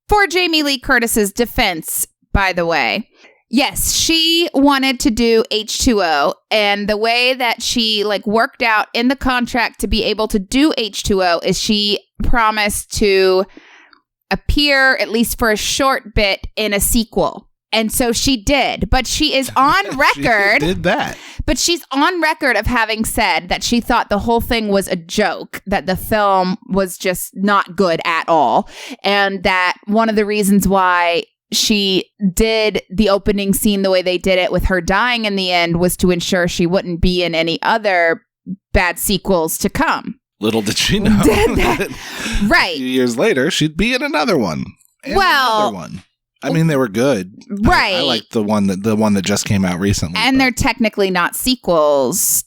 for Jamie Lee Curtis's defense, by the way, yes, she wanted to do H2O, and the way that she worked out in the contract to be able to do H2O is she promised to appear, at least for a short bit, in a sequel. And so she did, but she is on record. She did that. But she's on record of having said that she thought the whole thing was a joke, that the film was just not good at all. And that one of the reasons why she did the opening scene the way they did it with her dying in the end was to ensure she wouldn't be in any other bad sequels to come. Little did she know. Right. A few years later, she'd be in another one. And another one. I mean, they were good. Right. I like the one that just came out recently. And they're technically not sequels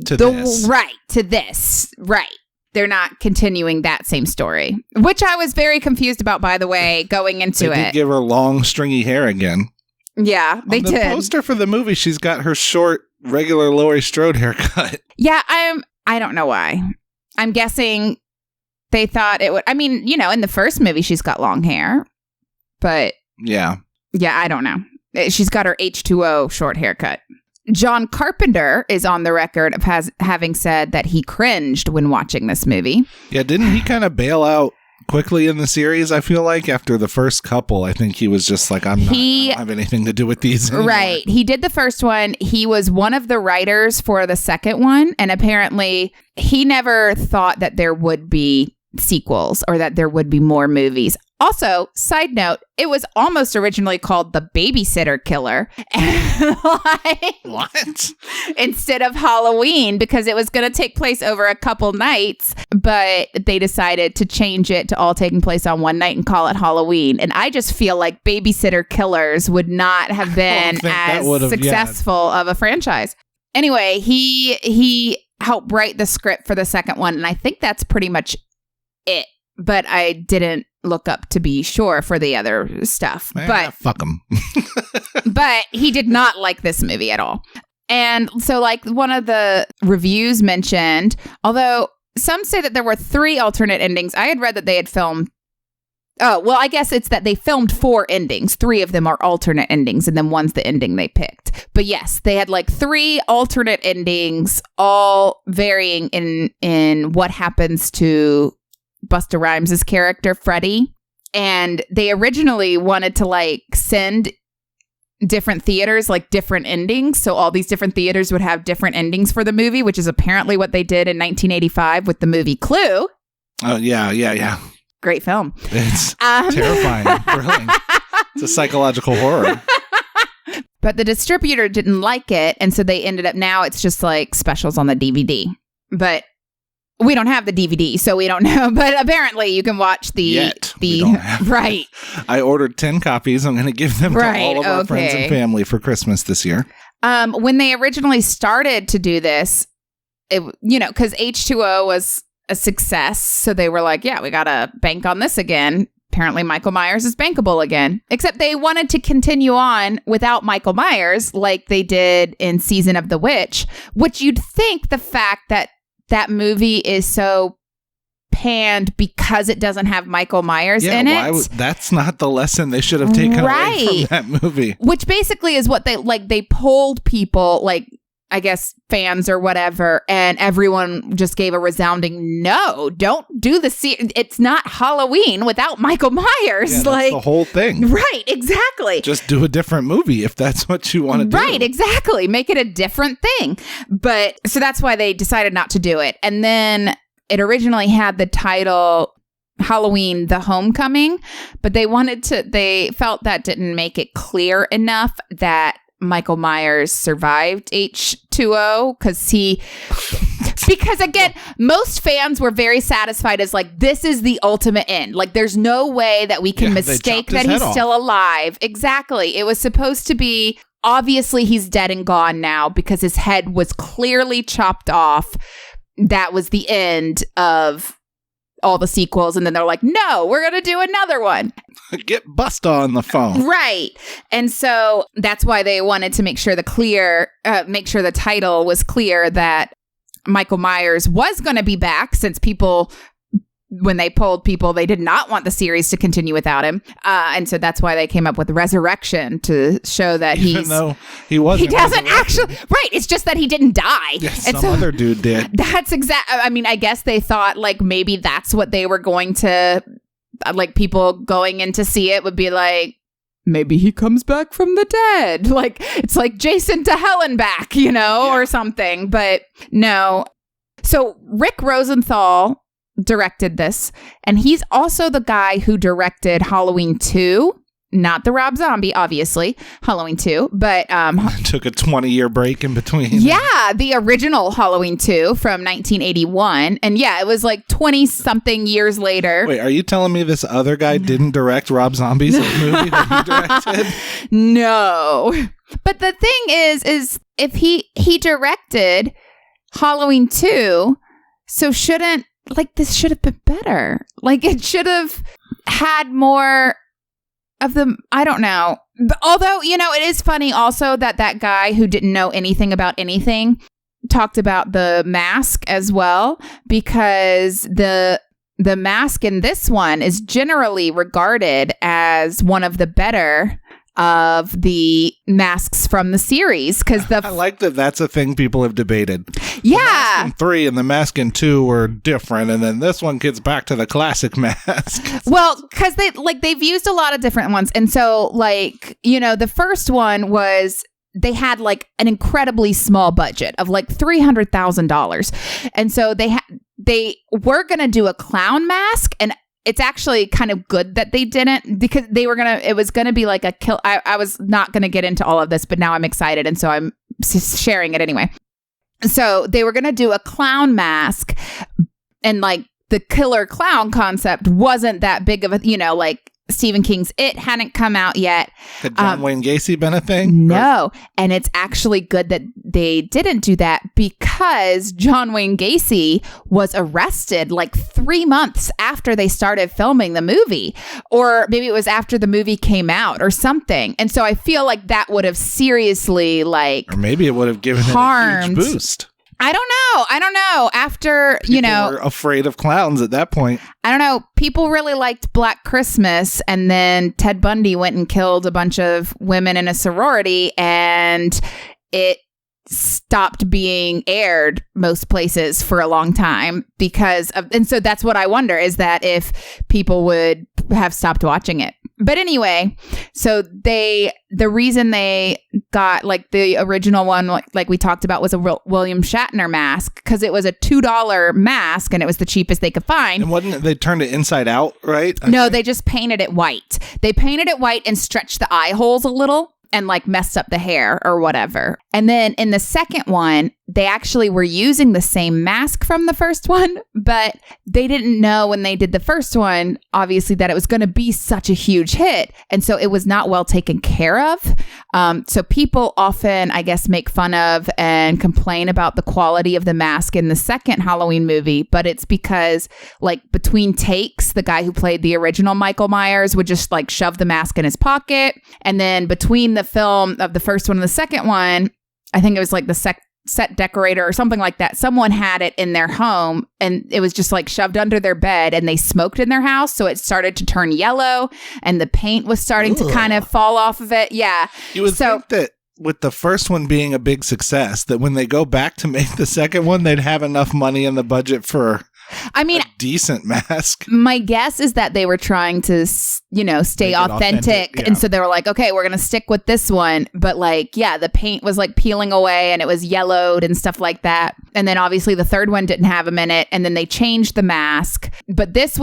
to this. Right. To this. Right. They're not continuing that same story, which I was very confused about, by the way, going into They did give her long, stringy hair again. Yeah, they did. On the poster for the movie, she's got her short, regular Laurie Strode haircut. Yeah, I don't know why. I'm guessing they thought it would... I mean, you know, in the first movie, she's got long hair. But yeah, I don't know. She's got her H2O short haircut. John Carpenter is on the record of having said that he cringed when watching this movie. Yeah, didn't he kind of bail out quickly in the series? I feel like after the first couple, I think he was just like, I don't have anything to do with these anymore. Right. He did the first one. He was one of the writers for the second one. And apparently he never thought that there would be sequels or that there would be more movies. Also, side note, it was almost originally called The Babysitter Killer. What? Instead of Halloween, because it was going to take place over a couple nights, but they decided to change it to all taking place on one night and call it Halloween. And I just feel like Babysitter Killers would not have been as successful of a franchise. Anyway, he helped write the script for the second one, and I think that's pretty much it. But I didn't look up to be sure for the other stuff. But fuck him. But he did not like this movie at all. And so one of the reviews mentioned, although some say that there were 3 alternate endings, I had read that they had filmed. Oh, well, I guess it's that they filmed 4 endings. 3 of them are alternate endings, and then one's the ending they picked. But yes, they had 3 alternate endings, all varying in what happens to Busta Rhymes' character, Freddie. And they originally wanted to send different theaters, like different endings. So all these different theaters would have different endings for the movie, which is apparently what they did in 1985 with the movie Clue. Oh, yeah. Great film. It's terrifying. Thrilling. It's a psychological horror. But the distributor didn't like it, and so they ended up, now it's just like specials on the DVD. But we don't have the DVD, so we don't know. But apparently you can watch we don't have right. I ordered 10 copies. I'm going to give them to all of our friends and family for Christmas this year. When they originally started to do this, because H2O was a success, so they were like, yeah, we got to bank on this again. Apparently Michael Myers is bankable again. Except they wanted to continue on without Michael Myers like they did in Season of the Witch, which you'd think the fact that movie is so panned because it doesn't have Michael Myers in it. That's not the lesson they should have taken away from that movie. Which basically is what they polled people, like, I guess fans or whatever, and everyone just gave a resounding no. Don't do it's not Halloween without Michael Myers. Yeah, that's the whole thing. Right, exactly. Just do a different movie if that's what you want to do. Right, exactly. Make it a different thing. But so that's why they decided not to do it. And then it originally had the title Halloween: The Homecoming, but they felt that didn't make it clear enough that Michael Myers survived H2O because again, most fans were very satisfied as like, this is the ultimate end. Like, there's no way that we can mistake that he's still alive. Exactly. It was supposed to be, obviously he's dead and gone now because his head was clearly chopped off. That was the end of all the sequels, and then they're like, no, we're gonna do another one. Get Busta on the phone. Right. And so that's why they wanted to make sure the title was clear that Michael Myers was going to be back, since people, when they polled people, they did not want the series to continue without him. And so that's why they came up with Resurrection, to show that he doesn't actually, right. It's just that he didn't die. Yeah, some other dude did. That's I mean, I guess they thought like maybe that's what they were going to, like, people going in to see it would be like, maybe he comes back from the dead. Like, it's like Jason to hell and back, or something. But no. So Rick Rosenthal directed this, and he's also the guy who directed Halloween 2, not the Rob Zombie, obviously, Halloween 2, but took a 20-year break in between. Yeah, the original Halloween 2 from 1981, and yeah, it was like 20-something years later. Wait, are you telling me this other guy didn't direct Rob Zombie's movie that he directed? No, but the thing is if he directed Halloween 2, so this should have been better. Like, it should have had more of the, I don't know. But although, it is funny also that guy who didn't know anything about anything talked about The Mask as well, because the mask in this one is generally regarded as one of the better of the masks from the series, because I like that's a thing people have debated. Yeah, the Mask in 3 and the Mask in 2 were different, and then this one gets back to the classic mask. Well, because they've used a lot of different ones, and so the first one was, they had like an incredibly small budget of like $300,000, and so they were gonna do a clown mask, and it's actually kind of good that they didn't, because it was going to be like a kill. I was not going to get into all of this, but now I'm excited. And so I'm sharing it anyway. So they were going to do a clown mask, and like the killer clown concept wasn't that big of a, like Stephen King's It hadn't come out yet. Had John Wayne Gacy been a thing? No. And it's actually good that they didn't do that, because John Wayne Gacy was arrested like 3 months after they started filming the movie. Or maybe it was after the movie came out or something. And so I feel like that would have seriously or maybe it would have given it a huge boost. I don't know. After, people were afraid of clowns at that point. I don't know. People really liked Black Christmas, and then Ted Bundy went and killed a bunch of women in a sorority, and it stopped being aired most places for a long time because of, and so that's what I wonder, is that if people would have stopped watching it But anyway, so the reason they got like the original one, like we talked about, was a William Shatner mask, because it was a $2 mask and it was the cheapest they could find. And they turned it inside out, right? No, they just painted it white. They painted it white and stretched the eye holes a little and like messed up the hair or whatever. And then in the second one, they actually were using the same mask from the first one, but they didn't know when they did the first one, obviously, that it was going to be such a huge hit. And so it was not well taken care of. So people often, I guess, make fun of and complain about the quality of the mask in the second Halloween movie, but it's because like between takes, the guy who played the original Michael Myers would just like shove the mask in his pocket. And then between the film of the first one and the second one, I think it was like the set decorator or something like that. Someone had it in their home and it was just like shoved under their bed, and they smoked in their house. So it started to turn yellow and the paint was starting to kind of fall off of it. Yeah. You would think that with the first one being a big success, that when they go back to make the second one, they'd have enough money in the budget for a decent mask. My guess is that they were trying to, stay authentic. Yeah. And so they were like, okay, we're going to stick with this one. But like, yeah, the paint was like peeling away and it was yellowed and stuff like that. And then obviously the third one didn't have them in it. And then they changed the mask. But this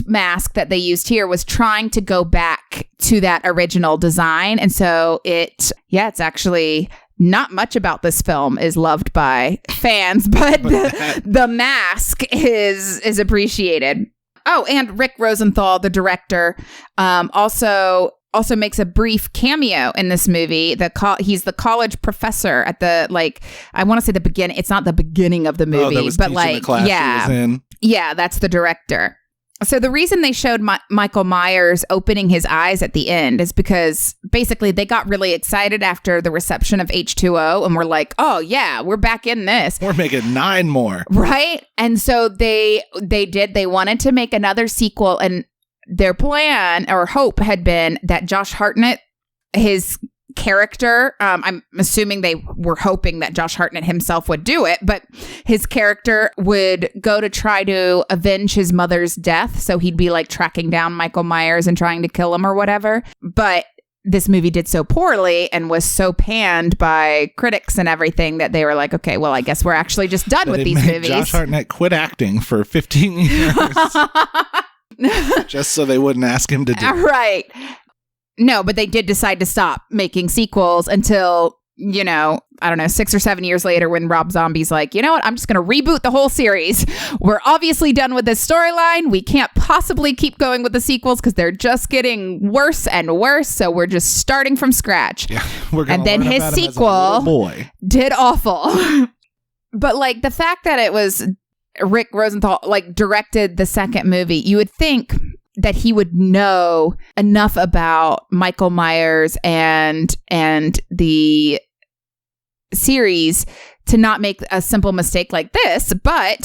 mask that they used here was trying to go back to that original design. And so it's actually... not much about this film is loved by fans, but the mask is appreciated. Oh, and Rick Rosenthal, the director, also makes a brief cameo in this movie. He's the college professor at the, like, I want to say the beginning. It's not the beginning of the movie, but like, the class he was in. Yeah, that's the director. So the reason they showed Michael Myers opening his eyes at the end is because basically they got really excited after the reception of H2O and were like, oh yeah, we're back in this. We're making 9 more. Right? And so they wanted to make another sequel, and their plan or hope had been that Josh Hartnett, his character, I'm assuming they were hoping that Josh Hartnett himself would do it, but his character would go to try to avenge his mother's death. So he'd be like tracking down Michael Myers and trying to kill him or whatever. But this movie did so poorly and was so panned by critics and everything that they were like, okay, well, I guess we're actually just done with these movies. Josh Hartnett quit acting for 15 years just so they wouldn't ask him to do it. Right. No, but they did decide to stop making sequels until, I don't know, 6 or 7 years later when Rob Zombie's like, you know what, I'm just going to reboot the whole series. We're obviously done with this storyline. We can't possibly keep going with the sequels because they're just getting worse and worse. So we're just starting from scratch. Yeah, and then his sequel did awful. But like the fact that it was Rick Rosenthal like directed the second movie, you would think that he would know enough about Michael Myers and the series to not make a simple mistake like this, but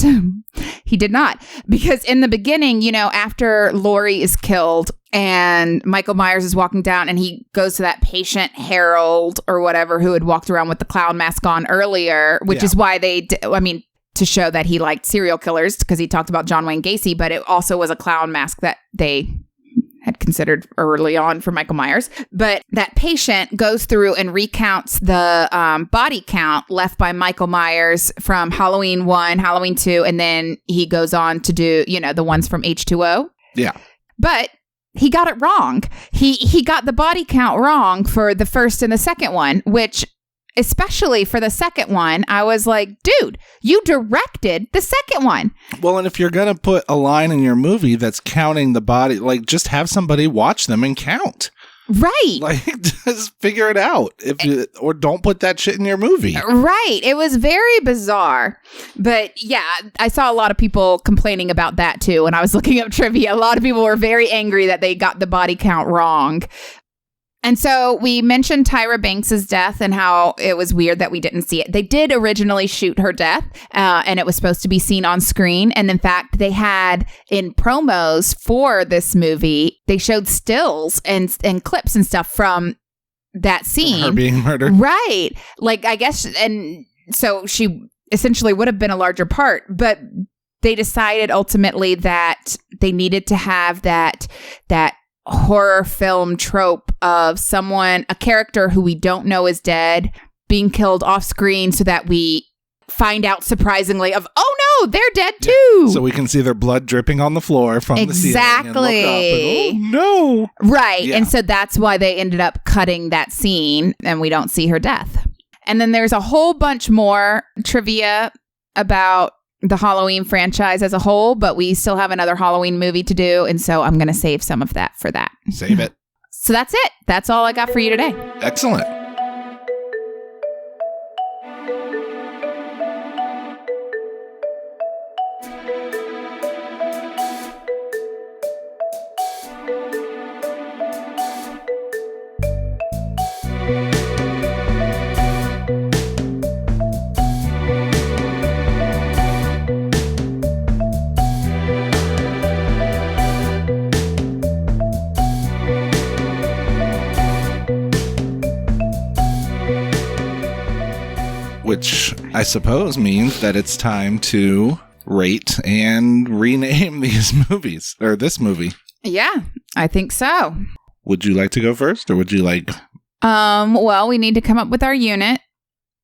he did not. Because in the beginning, after Laurie is killed and Michael Myers is walking down and he goes to that patient Harold or whatever who had walked around with the clown mask on earlier, which is why to show that he liked serial killers, because he talked about John Wayne Gacy, but it also was a clown mask that they had considered early on for Michael Myers. But that patient goes through and recounts the body count left by Michael Myers from Halloween 1, Halloween 2, and then he goes on to do, the ones from H2O. Yeah. But he got it wrong. He got the body count wrong for the first and the second one, which... especially for the second one, I was like, dude, you directed the second one. Well, and if you're going to put a line in your movie that's counting the body, like just have somebody watch them and count. Right. Like, just figure it out. Or don't put that shit in your movie. Right. It was very bizarre. But yeah, I saw a lot of people complaining about that too. When I was looking up trivia, a lot of people were very angry that they got the body count wrong. And so we mentioned Tyra Banks' death and how it was weird that we didn't see it. They did originally shoot her death, and it was supposed to be seen on screen. And in fact, they had in promos for this movie, they showed stills and clips and stuff from that scene. Her being murdered. Right. Like, I guess, and so she essentially would have been a larger part, but they decided ultimately that they needed to have that horror film trope of a character who we don't know is dead, being killed off screen so that we find out surprisingly of, oh no, they're dead too. So we can see their blood dripping on the floor from the ceiling. Exactly. And look up and, oh no. Right. Yeah. And so that's why they ended up cutting that scene and we don't see her death. And then there's a whole bunch more trivia about the Halloween franchise as a whole, but we still have another Halloween movie to do. And so I'm going to save some of that for that. Save it. So that's it. That's all I got for you today. Excellent. Which I suppose means that it's time to rate and rename these movies, or this movie. Yeah, I think so. Would you like to go first, or would you like... Well, we need to come up with our unit.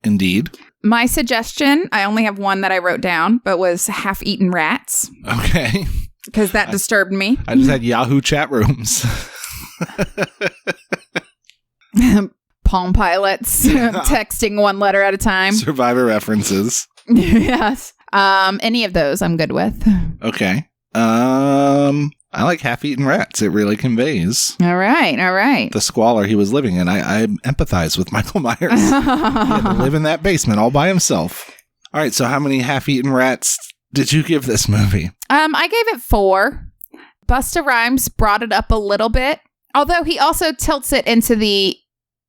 Indeed. My suggestion, I only have one that I wrote down, but was half-eaten rats. Okay. Because that disturbed me. I just had Yahoo chat rooms. Palm Pilots texting one letter at a time. Survivor references. Yes. Any of those I'm good with. Okay. I like half-eaten rats. It really conveys. All right. The squalor he was living in. I empathize with Michael Myers. He had to live in that basement all by himself. All right. So how many half-eaten rats did you give this movie? I gave it 4. Busta Rhymes brought it up a little bit, although he also tilts it into the,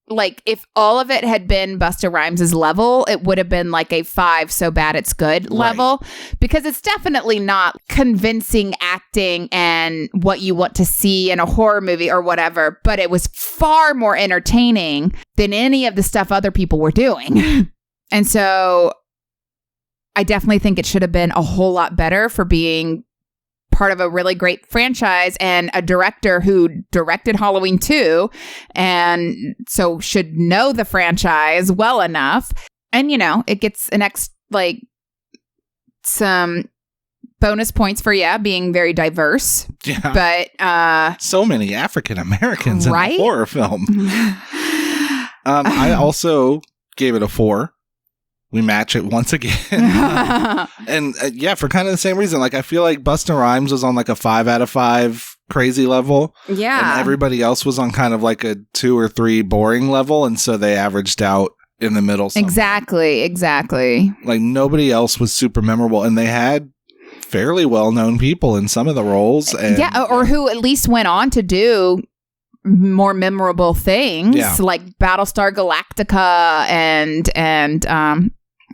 like, if all of it had been Busta Rhymes' level, it would have been like a 5 so bad it's good level, because it's definitely not convincing acting and what you want to see in a horror movie or whatever, but it was far more entertaining than any of the stuff other people were doing. And so I definitely think it should have been a whole lot better for being part of a really great franchise and a director who directed Halloween 2 and so should know the franchise well enough. And, you know, it gets some bonus points for, being very diverse. Yeah. But so many African Americans in a horror film. I also gave it a 4. We match it once again. And for kind of the same reason. Like, I feel like Busta Rhymes was on like a 5 out of 5 crazy level. Yeah. And everybody else was on kind of like a 2 or 3 boring level. And so they averaged out in the middle somewhere. Exactly. Like, nobody else was super memorable. And they had fairly well-known people in some of the roles. And, or who at least went on to do more memorable things, like Battlestar Galactica and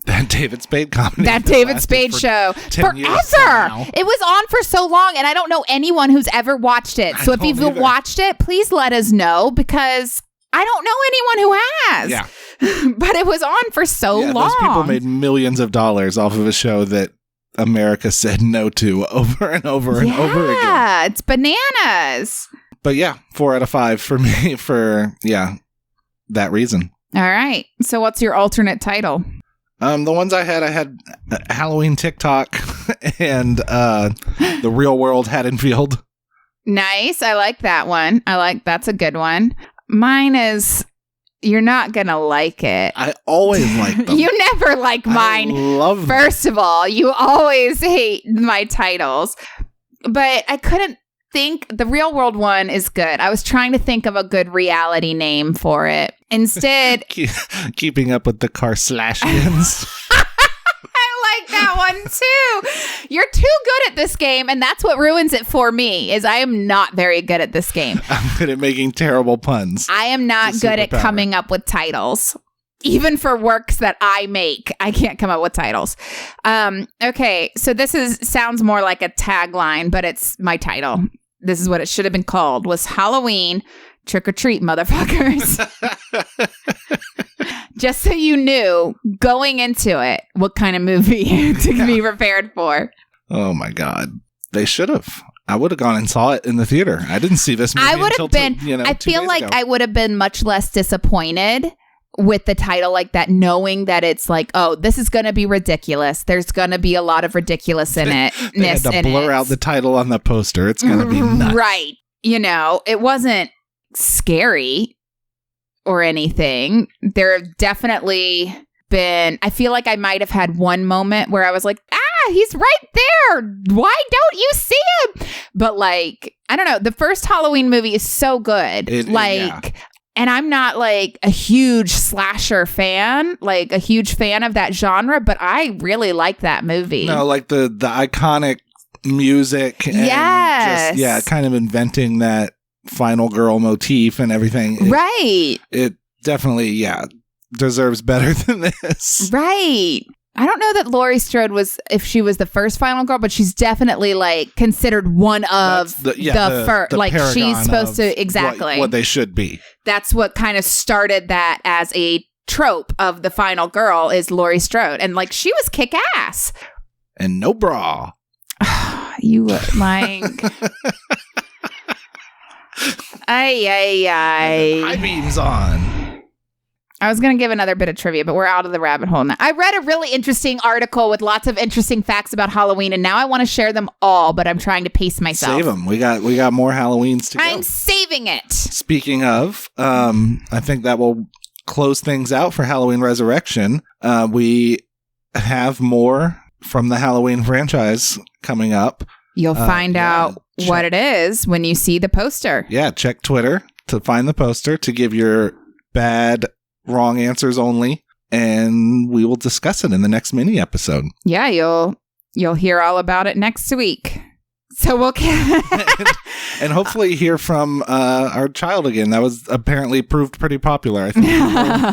that David Spade comedy. That David Spade show. Forever. It was on for so long, and I don't know anyone who's ever watched it. So if you've watched it, please let us know, because I don't know anyone who has. Yeah. But it was on for so long. Those people made millions of dollars off of a show that America said no to over and over and over again. Yeah, it's bananas. But 4 out of 5 for me for, that reason. All right. So what's your alternate title? The ones I had Halloween TikTok and The Real World Haddonfield. Nice. I like that one. That's a good one. Mine is, you're not going to like it. I always like them. You never like mine. I love them. First of all, you always hate my titles. But I couldn't think, the Real World one is good. I was trying to think of a good reality name for it. Instead, keeping up with the Kardashians. I like that one too. You're too good at this game, and that's what ruins it for me, is I am not very good at this game. I'm good at making terrible puns. I am not good at coming up with titles. Even for works that I make, I can't come up with titles. Okay, so this sounds more like a tagline, but it's my title. This is what it should have been called, was Halloween Trick or Treat, motherfuckers. Just so you knew, going into it, what kind of movie to be prepared for. Oh my God. They should have. I would have gone and saw it in the theater. I didn't see this movie. I would have been. I feel like I would have been much less disappointed with the title like that, knowing that it's like, oh, this is going to be ridiculous. There's going to be a lot of ridiculous in it. They had to blur out the title on the poster. It's going to be nuts. Right. It wasn't scary or anything. There have definitely been, I feel like I might have had one moment where I was like, he's right there. Why don't you see him? But like, I don't know. The first Halloween movie is so good. And I'm not like a huge slasher fan, like a huge fan of that genre, but I really like that movie. No, like the iconic music. And just, kind of inventing that final girl motif and everything. It definitely, deserves better than this. Right. I don't know that Laurie Strode if she was the first final girl, but she's definitely like considered one of the first. Like she's supposed to exactly what they should be. That's what kind of started that as a trope of the final girl is Laurie Strode, and like she was kick ass and no bra. You were lying. High beams on. I was going to give another bit of trivia, but we're out of the rabbit hole now. I read a really interesting article with lots of interesting facts about Halloween, and now I want to share them all, but I'm trying to pace myself. Save them. We got more Halloweens to go. I'm saving it. Speaking of, I think that will close things out for Halloween Resurrection. We have more from the Halloween franchise coming up. You'll find out what it is when you see the poster. Yeah, check Twitter to find the poster to give your wrong answers only, and we will discuss it in the next mini episode. Yeah, you'll hear all about it next week. So we'll and hopefully hear from our child again. That was apparently proved pretty popular. I think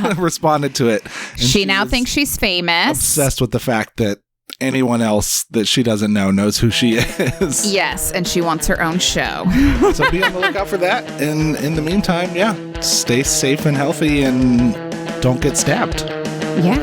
people responded to it. She now thinks she's famous. Obsessed with the fact that anyone else that she doesn't know knows who she is. Yes, and she wants her own show. So be on the lookout for that. And in the meantime, stay safe and healthy and don't get stabbed. Yeah.